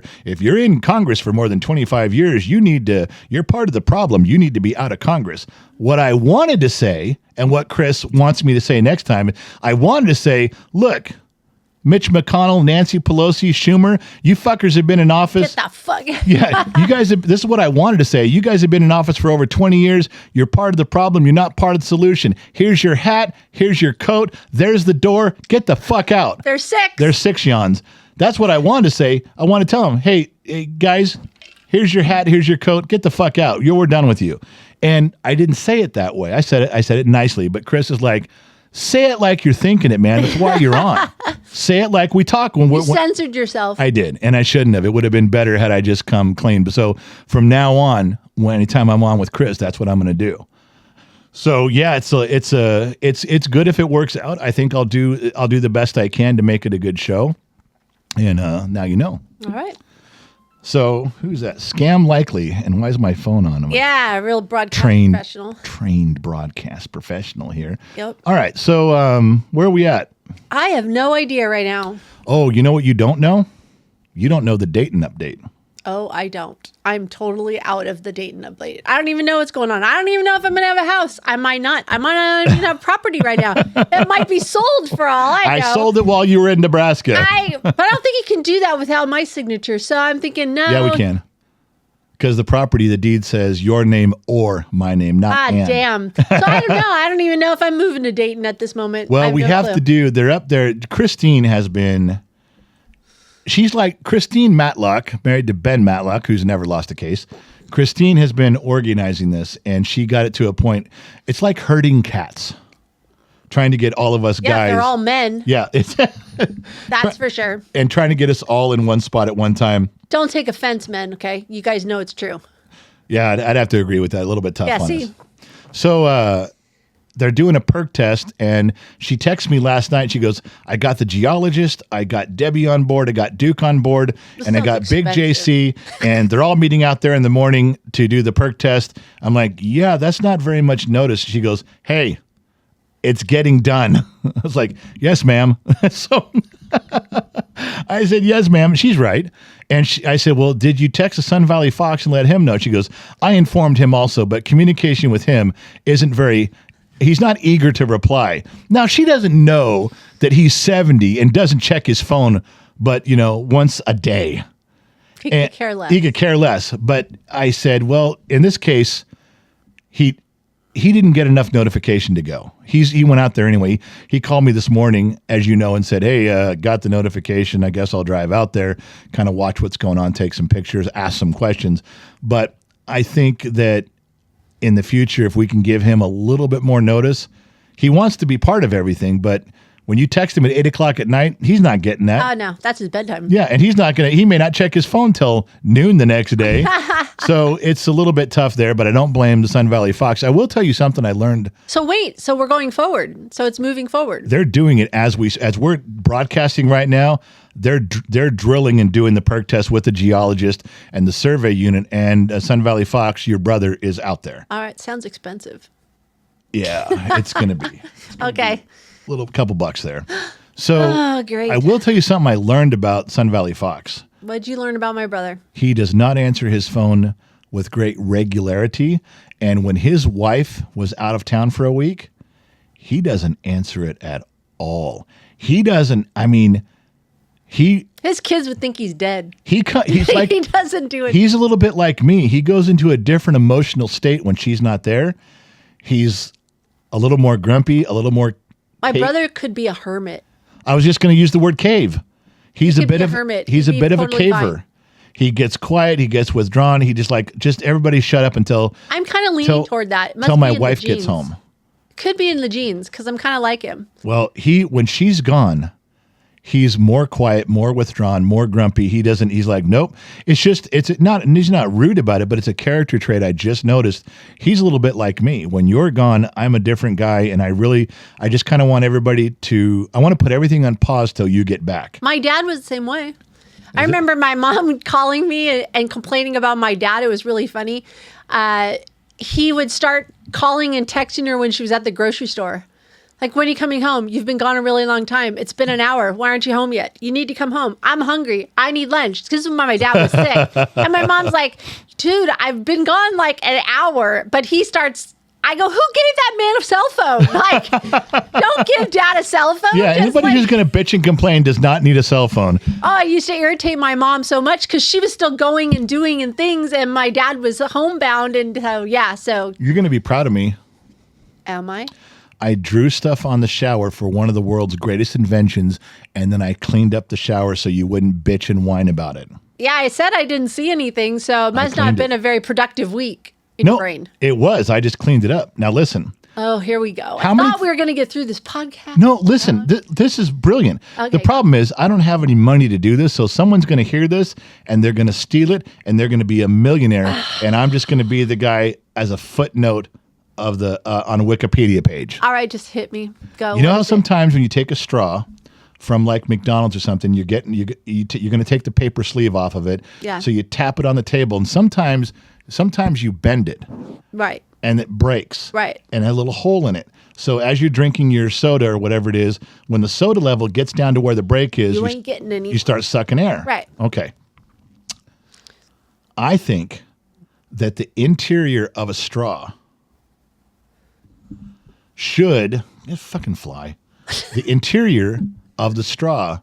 in Congress for more than 25 years, you're part of the problem. You need to be out of Congress. What I wanted to say, and what Chris wants me to say next time, I wanted to say, look, Mitch McConnell, Nancy Pelosi, Schumer, you fuckers have been in office.
Get the fuck.
Yeah, you guys this is what I wanted to say. You guys have been in office for over 20 years. You're part of the problem. You're not part of the solution. Here's your hat. Here's your coat. There's the door. Get the fuck out.
There's 6.
There's 6 yawns. That's what I wanted to say. I want to tell them, hey, guys, here's your hat. Here's your coat. Get the fuck out. We're done with you. And I didn't say it that way. I said it nicely. But Chris is like, say it like you're thinking it, man. That's why you're on. Say it like we talk when
you censored yourself.
I did, and I shouldn't have. It would have been better had I just come clean. But so from now on, anytime I'm on with Chris, that's what I'm going to do. So yeah, it's good if it works out. I think I'll do the best I can to make it a good show. And now you know.
All right.
So who's that? Scam Likely. And why is my phone on?
Yeah, real broadcast professional. Trained
broadcast professional here.
Yep.
All right. So where are we at?
I have no idea right now.
Oh, you know what you don't know? You don't know the Dayton update.
Oh, I don't. I'm totally out of the Dayton update. I don't even know what's going on. I don't even know if I'm going to have a house. I might not. I might not even have property right now. It might be sold for all I know.
I sold it while you were in Nebraska.
But I don't think you can do that without my signature. So I'm thinking, no.
Yeah, we can. Because the property, the deed says your name or my name, not and.
Damn. So I don't know. I don't even know if I'm moving to Dayton at this moment.
Well, we have to do, they're up there. Christine has been... She's like Christine Matlock, married to Ben Matlock, who's never lost a case. Christine has been organizing this, and she got it to a point. It's like herding cats, trying to get all of us guys.
Yeah, they're all men.
Yeah.
That's for sure.
And trying to get us all in one spot at one time.
Don't take offense, men, okay? You guys know it's true.
Yeah, I'd have to agree with that. A little bit tough on
see?
us. So, they're doing a perk test, and she texted me last night. She goes, I got the geologist, I got Debbie on board, I got Duke on board, and I got Big JC, and they're all meeting out there in the morning to do the perk test. I'm like, yeah, that's not very much notice. She goes, hey, it's getting done. I was like, yes, ma'am. So I said, yes, ma'am. She's right. And I said, well, did you text the Sun Valley Fox and let him know? She goes, I informed him also, but communication with him isn't very... He's not eager to reply. Now, she doesn't know that he's 70 and doesn't check his phone, but, once a day.
He could care less.
He could care less. But I said, well, in this case, he didn't get enough notification to go. He went out there anyway. He called me this morning, as you know, and said, hey, got the notification. I guess I'll drive out there, kind of watch what's going on, take some pictures, ask some questions. But I think that in the future, if we can give him a little bit more notice, he wants to be part of everything, but when you text him at 8:00 at night, he's not getting that.
Oh, no, that's his bedtime.
Yeah, and he may not check his phone till noon the next day. So it's a little bit tough there, but I don't blame the Sun Valley Fox. I will tell you something I learned.
So we're going forward. So it's moving forward.
They're doing it as we're broadcasting right now. They're drilling and doing the perk test with the geologist and the survey unit, and Sun Valley Fox, your brother, is out there.
All right, sounds expensive.
Yeah, it's going to be.
Okay.
A couple bucks there. So
great.
I will tell you something I learned about Sun Valley Fox.
What'd you learn about my brother?
He does not answer his phone with great regularity, and when his wife was out of town for a week, he doesn't answer it at all. He doesn't. I mean.
His kids would think he's dead.
He's like
he doesn't do it.
He's a little bit like me. He goes into a different emotional state when she's not there. He's a little more grumpy, a little more.
My brother could be a hermit.
I was just going to use the word cave. He's a bit of
hermit.
He's a bit of a
totally
caver.
Fine.
He gets quiet. He gets withdrawn. He just everybody shut up until.
I'm kind of leaning toward that.
Until my wife gets home.
Could be in the genes because I'm kind of like him.
Well, when she's gone. He's more quiet, more withdrawn, more grumpy. He's like, nope. He's not rude about it, but it's a character trait I just noticed. He's a little bit like me. When you're gone, I'm a different guy, and I just kind of want everybody I want to put everything on pause till you get back.
My dad was the same way. I remember my mom calling me and complaining about my dad. It was really funny. He would start calling and texting her when she was at the grocery store. Like, when are you coming home? You've been gone a really long time. It's been an hour. Why aren't you home yet? You need to come home. I'm hungry. I need lunch. Because this is when my dad was sick. And my mom's like, dude, I've been gone like an hour. But he starts, I go, who gave that man a cell phone? Like, don't give dad a cell phone.
Yeah, anybody who's going to bitch and complain does not need a cell phone.
Oh, I used to irritate my mom so much because she was still going and doing and things. And my dad was homebound. And so.
You're going to be proud of me.
Am I?
I drew stuff on the shower for one of the world's greatest inventions, and then I cleaned up the shower so you wouldn't bitch and whine about it.
Yeah, I said I didn't see anything, so it must not have been a very productive week in your brain.
It was. I just cleaned it up. Now listen.
Oh, here we go. I thought we were going to get through this podcast.
No, listen. This is brilliant.
Okay.
The problem is I don't have any money to do this, so someone's going to hear this, and they're going to steal it, and they're going to be a millionaire, and I'm just going to be the guy as a footnote of the on a Wikipedia page.
All right, just hit me. Go.
You know how sometimes when you take a straw from like McDonald's or something, you're going to take the paper sleeve off of it.
Yeah.
So you tap it on the table, and sometimes you bend it.
Right.
And it breaks.
Right.
And a little hole in it. So as you're drinking your soda or whatever it is, when the soda level gets down to where the break is,
you ain't getting any.
You start sucking air.
Right.
Okay. I think that the interior of a straw should fucking fly. The interior of the straw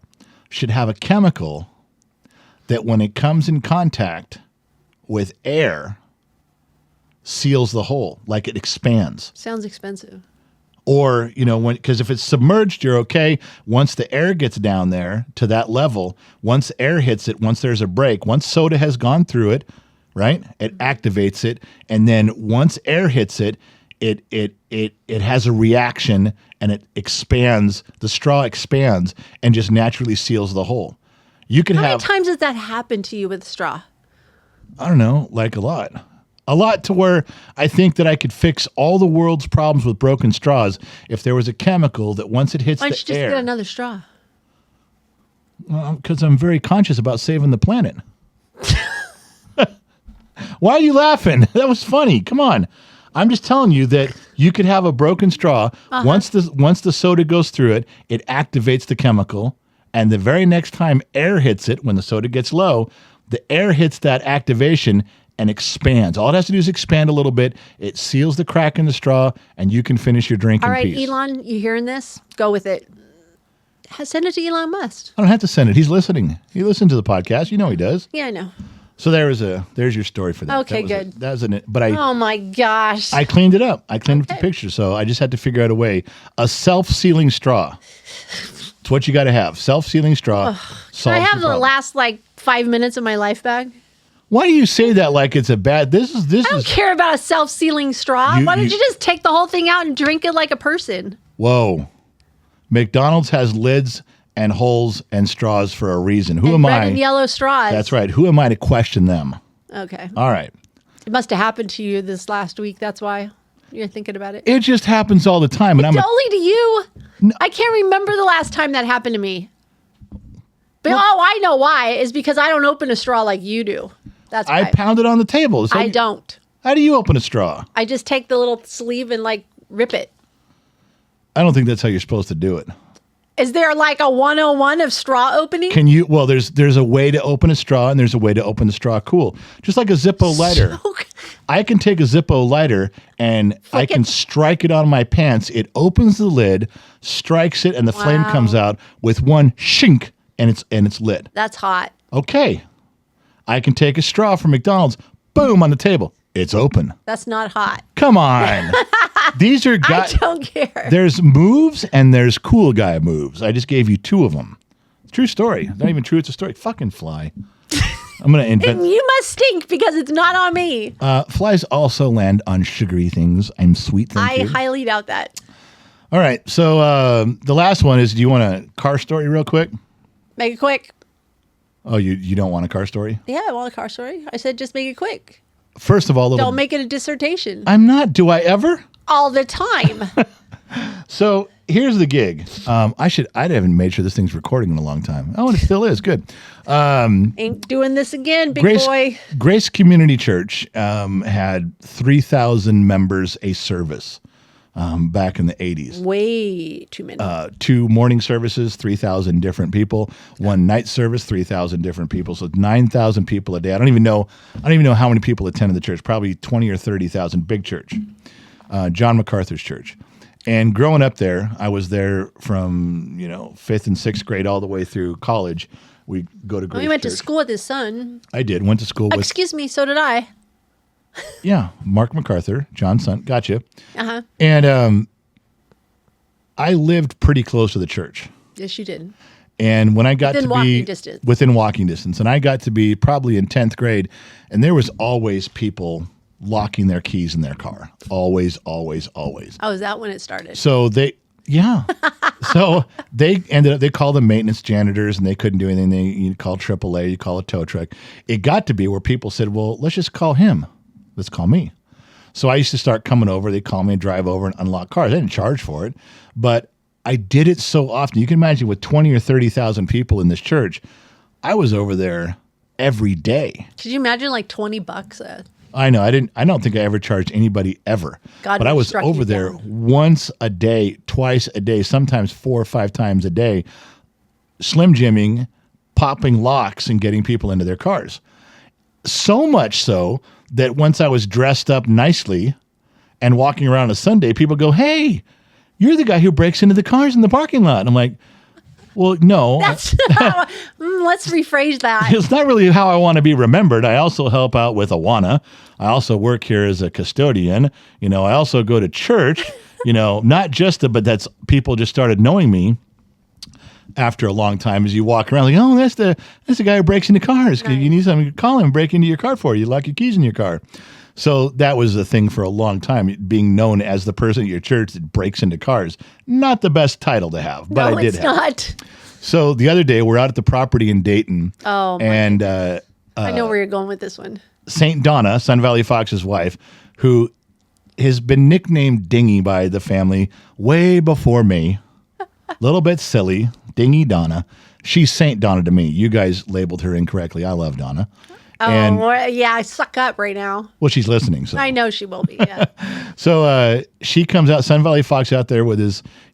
should have a chemical that when it comes in contact with air seals the hole, like it expands.
Sounds expensive.
Or, because if it's submerged, you're okay. Once the air gets down there to that level, once air hits it, once there's a break, once soda has gone through it, right? It activates it. And then once air hits it, it has a reaction and it expands. The straw expands and just naturally seals the hole. You could
How many times has that happened to you with straw?
I don't know, like a lot. A lot to where I think that I could fix all the world's problems with broken straws if there was a chemical that once it hits the air.
Why don't you just get another straw?
Well, because I'm very conscious about saving the planet. Why are you laughing? That was funny. Come on. I'm just telling you that you could have a broken straw. Once the soda goes through it, it activates the chemical. And the very next time air hits it, when the soda gets low, the air hits that activation and expands. All it has to do is expand a little bit. It seals the crack in the straw, and you can finish your drink in peace.
All right, Elon, you hearing this? Go with it. Send it to Elon Musk.
I don't have to send it. He's listening. He listens to the podcast. You know he does.
Yeah, I know.
So there's your story for that.
Okay, good.
That was it. But
oh my gosh.
I cleaned it up. I cleaned up the picture. So I just had to figure out a way. A self-sealing straw. It's what you got to have. Self-sealing straw.
Can I have the last 5 minutes of my life back?
Why do you say that like it's a bad? I
don't care about a self-sealing straw. Why don't you just take the whole thing out and drink it like a person?
Whoa. McDonald's has lids and holes and straws for a reason. Who am I?
Red and yellow straws.
That's right. Who am I to question them?
Okay.
All right.
It must have happened to you this last week. That's why you're thinking about it.
It just happens all the time. And
only to you. No. I can't remember the last time that happened to me. But I know why. Is because I don't open a straw like you do. That's why.
I pound it on the table.
I don't.
How do you open a straw? I
just take the little sleeve and rip it.
I don't think that's how you're supposed to do it.
Is there a 101 of straw opening?
Can you? Well, there's a way to open a straw and there's a way to open the straw cool. Just like a Zippo lighter. I can take a Zippo lighter and I can strike it on my pants. It opens the lid, strikes it, and the flame comes out with one shink and it's lit.
That's hot.
Okay. I can take a straw from McDonald's, boom, on the table. It's open.
That's not hot.
Come on. These are
I don't care.
There's moves and there's cool guy moves. I just gave you two of them. True story. Not even true. It's a story. Fucking fly. I'm going to invent.
And you must stink because it's not on me.
Flies also land on sugary things. I'm sweet. Thank you.
I highly doubt that.
All right. So the last one is, do you want a car story real quick?
Make it quick.
Oh, you don't want a car story?
Yeah, I want a car story. I said just make it quick.
First of all,
Don't make it a dissertation.
I'm not. Do I ever?
All the time.
So here's the gig. I haven't made sure this thing's recording in a long time. Oh, and it still is. Good.
Ain't doing this again, big boy.
Grace Community Church had 3,000 members a service back in the 80s.
Way too many.
2 morning services, 3,000 different people. 1 night service, 3,000 different people. So 9,000 people a day. I don't even know how many people attended the church. Probably 20 or 30,000. Big church. John MacArthur's church. And growing up there, I was there from 5th and 6th grade all the way through college. We go to Grace
We went
Church.
to school with his son.
I did. Went to school with.
Excuse me, so did I.
Yeah, Mark MacArthur, John's son. Gotcha.
Uh-huh.
And I lived pretty close to the church.
Yes, you did.
And when I got
Within
to
walking
be
distance.
within walking distance, and I got to be probably in 10th grade, and there was always people locking their keys in their car. Always, always, always.
Oh, is that when it started?
So they called them maintenance janitors, and they couldn't do anything. You call AAA, you call a tow truck. It got to be where people said, well, let's just call him. Let's call me. So I used to start coming over. They'd call me and drive over and unlock cars. I didn't charge for it, but I did it so often. You can imagine with 20 or 30,000 people in this church, I was over there every day.
Could you imagine like $20?
I know. I don't think I ever charged anybody ever.
God
but I was
struck
over
you
there
down.
once a day, twice a day, sometimes 4 or 5 times a day, slim jimming, popping locks, and getting people into their cars. So much so that once I was dressed up nicely and walking around on a Sunday, people go, "Hey, you're the guy who breaks into the cars in the parking lot." And I'm like, well, no.
That's let's rephrase that.
It's not really how I want to be remembered. I also help out with Awana. I also work here as a custodian. I also go to church. Not just but that's people just started knowing me after a long time as you walk around like, oh, that's the guy who breaks into cars.
Right.
You need something, call him, break into your car for you. Lock your keys in your car. So that was a thing for a long time, being known as the person at your church that breaks into cars. Not the best title to have, but
No,
I did
it's
have.
not.
So the other day, we're out at the property in Dayton.
Oh, my
and
I know where you're going with this one.
St. Donna, Sun Valley Fox's wife, who has been nicknamed Dingy by the family way before me. Little bit silly, Dingy Donna. She's St. Donna to me. You guys labeled her incorrectly. I love Donna.
Oh,
And
well, yeah, I suck up right now.
well, she's listening. So
I know she will be. Yeah.
So she comes out, Sun Valley Fox out there with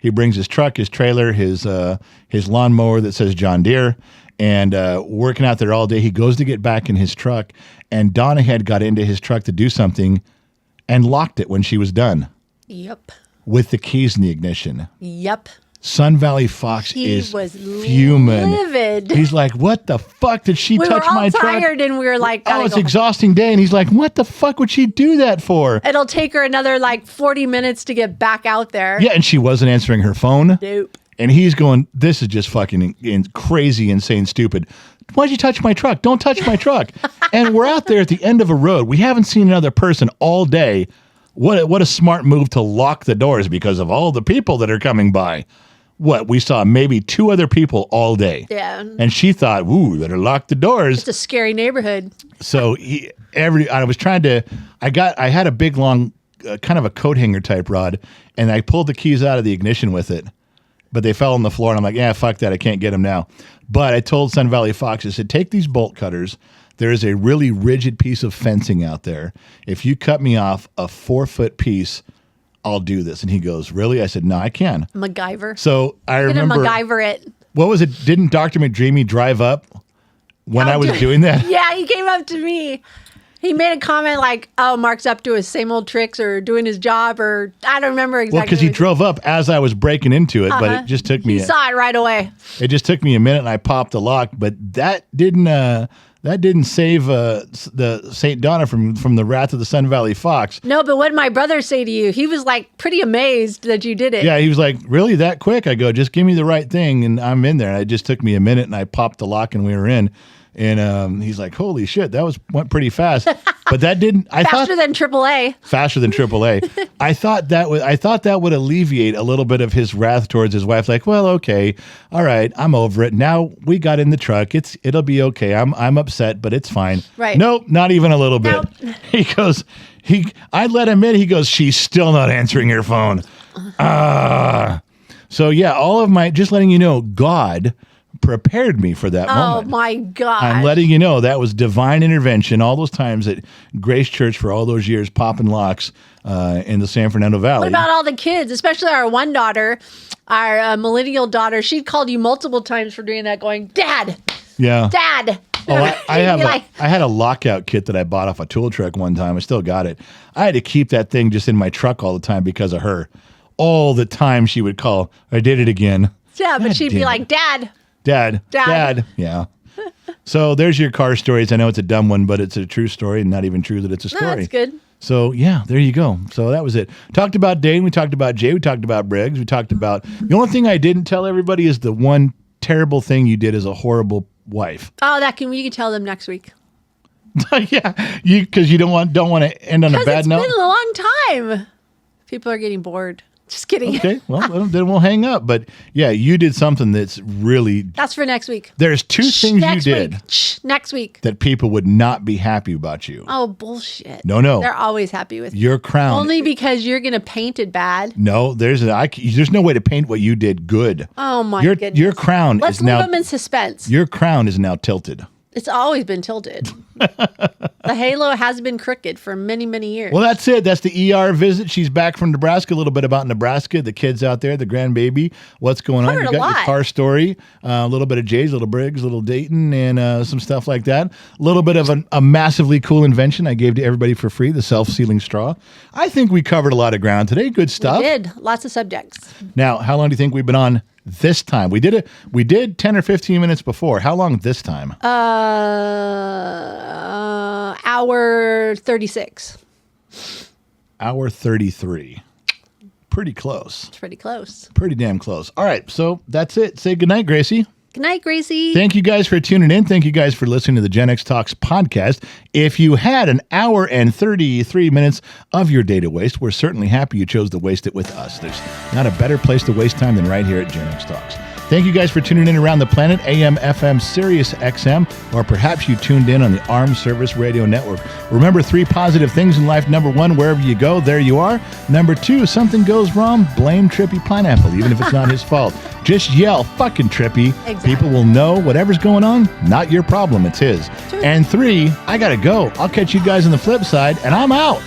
he brings his truck, his trailer, his lawnmower that says John Deere, and working out there all day. He goes to get back in his truck, and Donna had got into his truck to do something and locked it when she was done
Yep.
with the keys in the ignition.
Yep.
Sun Valley Fox
He
is
was
fuming.
livid.
He's like, what the fuck did she
We
touch
were all
my truck?
tired and we were like,
Oh,
gotta
it's
go.
exhausting day. And he's like, what the fuck would she do that for?
It'll take her another like 40 minutes to get back out there.
Yeah, and she wasn't answering her phone.
Nope.
And he's going, this is just fucking crazy, insane, stupid. Why'd you touch my truck? Don't touch my truck. And we're out there at the end of a road. We haven't seen another person all day. What a smart move to lock the doors because of all the people that are coming by. We saw maybe 2 other people all day.
Yeah.
And she thought, ooh, better lock the doors.
It's a scary neighborhood.
So I had a big, long, kind of a coat hanger type rod, and I pulled the keys out of the ignition with it, but they fell on the floor, and I'm like, yeah, fuck that, I can't get them now. But I told Sun Valley Fox, I said, take these bolt cutters. There is a really rigid piece of fencing out there. If you cut me off a 4-foot piece, I'll do this. And he goes, really? I said, no, I can.
MacGyver.
So I
You're
remember.
gonna MacGyver it.
What was it? Didn't Dr. McDreamy drive up when I was doing that?
Yeah, he came up to me. He made a comment like, oh, Mark's up to his same old tricks or doing his job, or I don't remember exactly.
Well, because he
what
drove up as I was breaking into it, but it just took me.
He saw it right away.
It just took me a minute, and I popped the lock. But that didn't save the St. Donna from the wrath of the Sun Valley Fox.
No, but what did my brother say to you? He was like pretty amazed that you did it.
Yeah, he was like, really that quick? I go, just give me the right thing, and I'm in there. And it just took me a minute, and I popped the lock, and we were in. And he's like, holy shit, went pretty fast. But that didn't.
Faster than AAA.
Faster than AAA. I thought that would alleviate a little bit of his wrath towards his wife. Like, well, okay, all right, I'm over it. Now we got in the truck. It'll be okay. I'm upset, but it's fine.
Right.
Nope, not even a little bit.
Nope.
He goes. I let him in. He goes. She's still not answering her phone. So yeah, all of my just letting you know, God prepared me for that moment.
Oh my God.
I'm letting you know that was divine intervention. All those times at Grace Church for all those years, popping locks in the San Fernando Valley.
What about all the kids, especially our one daughter, our millennial daughter? She called you multiple times for doing that, going, Dad,
Yeah.
Dad.
Oh, I
You're
had a lockout kit that I bought off a tool truck one time. I still got it. I had to keep that thing just in my truck all the time because of her. All the time she would call, I did it again.
Yeah, but
God
she'd be
damn
like,
it.
Dad.
Dad. Yeah. So there's your car stories. I know it's a dumb one, but it's a true story and not even true that it's a
No,
story.
that's good.
So yeah, there you go. So that was it. Talked about Dane. We talked about Jay. We talked about Briggs. We talked about, the only thing I didn't tell everybody is the one terrible thing you did as a horrible wife.
Oh, you can tell them next week.
Yeah. Because you don't want to end on a bad note.
It's been a long time. People are getting bored. Just kidding.
Okay, well, then we'll hang up. But yeah, you did something that's really...
That's for next week.
There's two things you
Next
did
week. Next week.
that people would not be happy about you.
Oh, bullshit.
No.
They're always happy with you.
Your crown.
Only because you're going to paint it bad.
No, there's no way to paint what you did good.
Oh, my goodness.
Your crown
Let's
is now...
leave them in suspense.
Your crown is now tilted.
It's always been tilted. The halo has been crooked for many, many years.
Well, that's it. That's the ER visit. She's back from Nebraska. A little bit about Nebraska, the kids out there, the grandbaby. What's going on?
Covered
You
a
got
lot.
your car story, a little bit of Jay's, little Briggs, little Dayton, and some stuff like that. A little bit of a massively cool invention I gave to everybody for free, the self-sealing straw. I think we covered a lot of ground today. Good stuff.
We did. Lots of subjects.
Now, how long do you think we've been on this time? We did 10 or 15 minutes before. How long this time?
Hour 36.
Hour 33. Pretty close.
It's pretty close.
Pretty damn close. All right, so that's it. Say goodnight, Gracie.
Good night, Gracie.
Thank you guys for tuning in. Thank you guys for listening to the Gen X Talks podcast. If you had an hour and 33 minutes of your day to waste, we're certainly happy you chose to waste it with us. There's not a better place to waste time than right here at Gen X Talks. Thank you guys for tuning in around the planet, AM, FM, Sirius XM, or perhaps you tuned in on the Armed Service Radio Network. Remember 3 positive things in life. Number 1, wherever you go, there you are. Number 2, something goes wrong, blame Trippy Pineapple, even if it's not his fault. Just yell, fucking Trippy.
Exactly.
People will know whatever's going on, not your problem, it's his.
True.
And 3, I gotta go. I'll catch you guys on the flip side, and I'm out.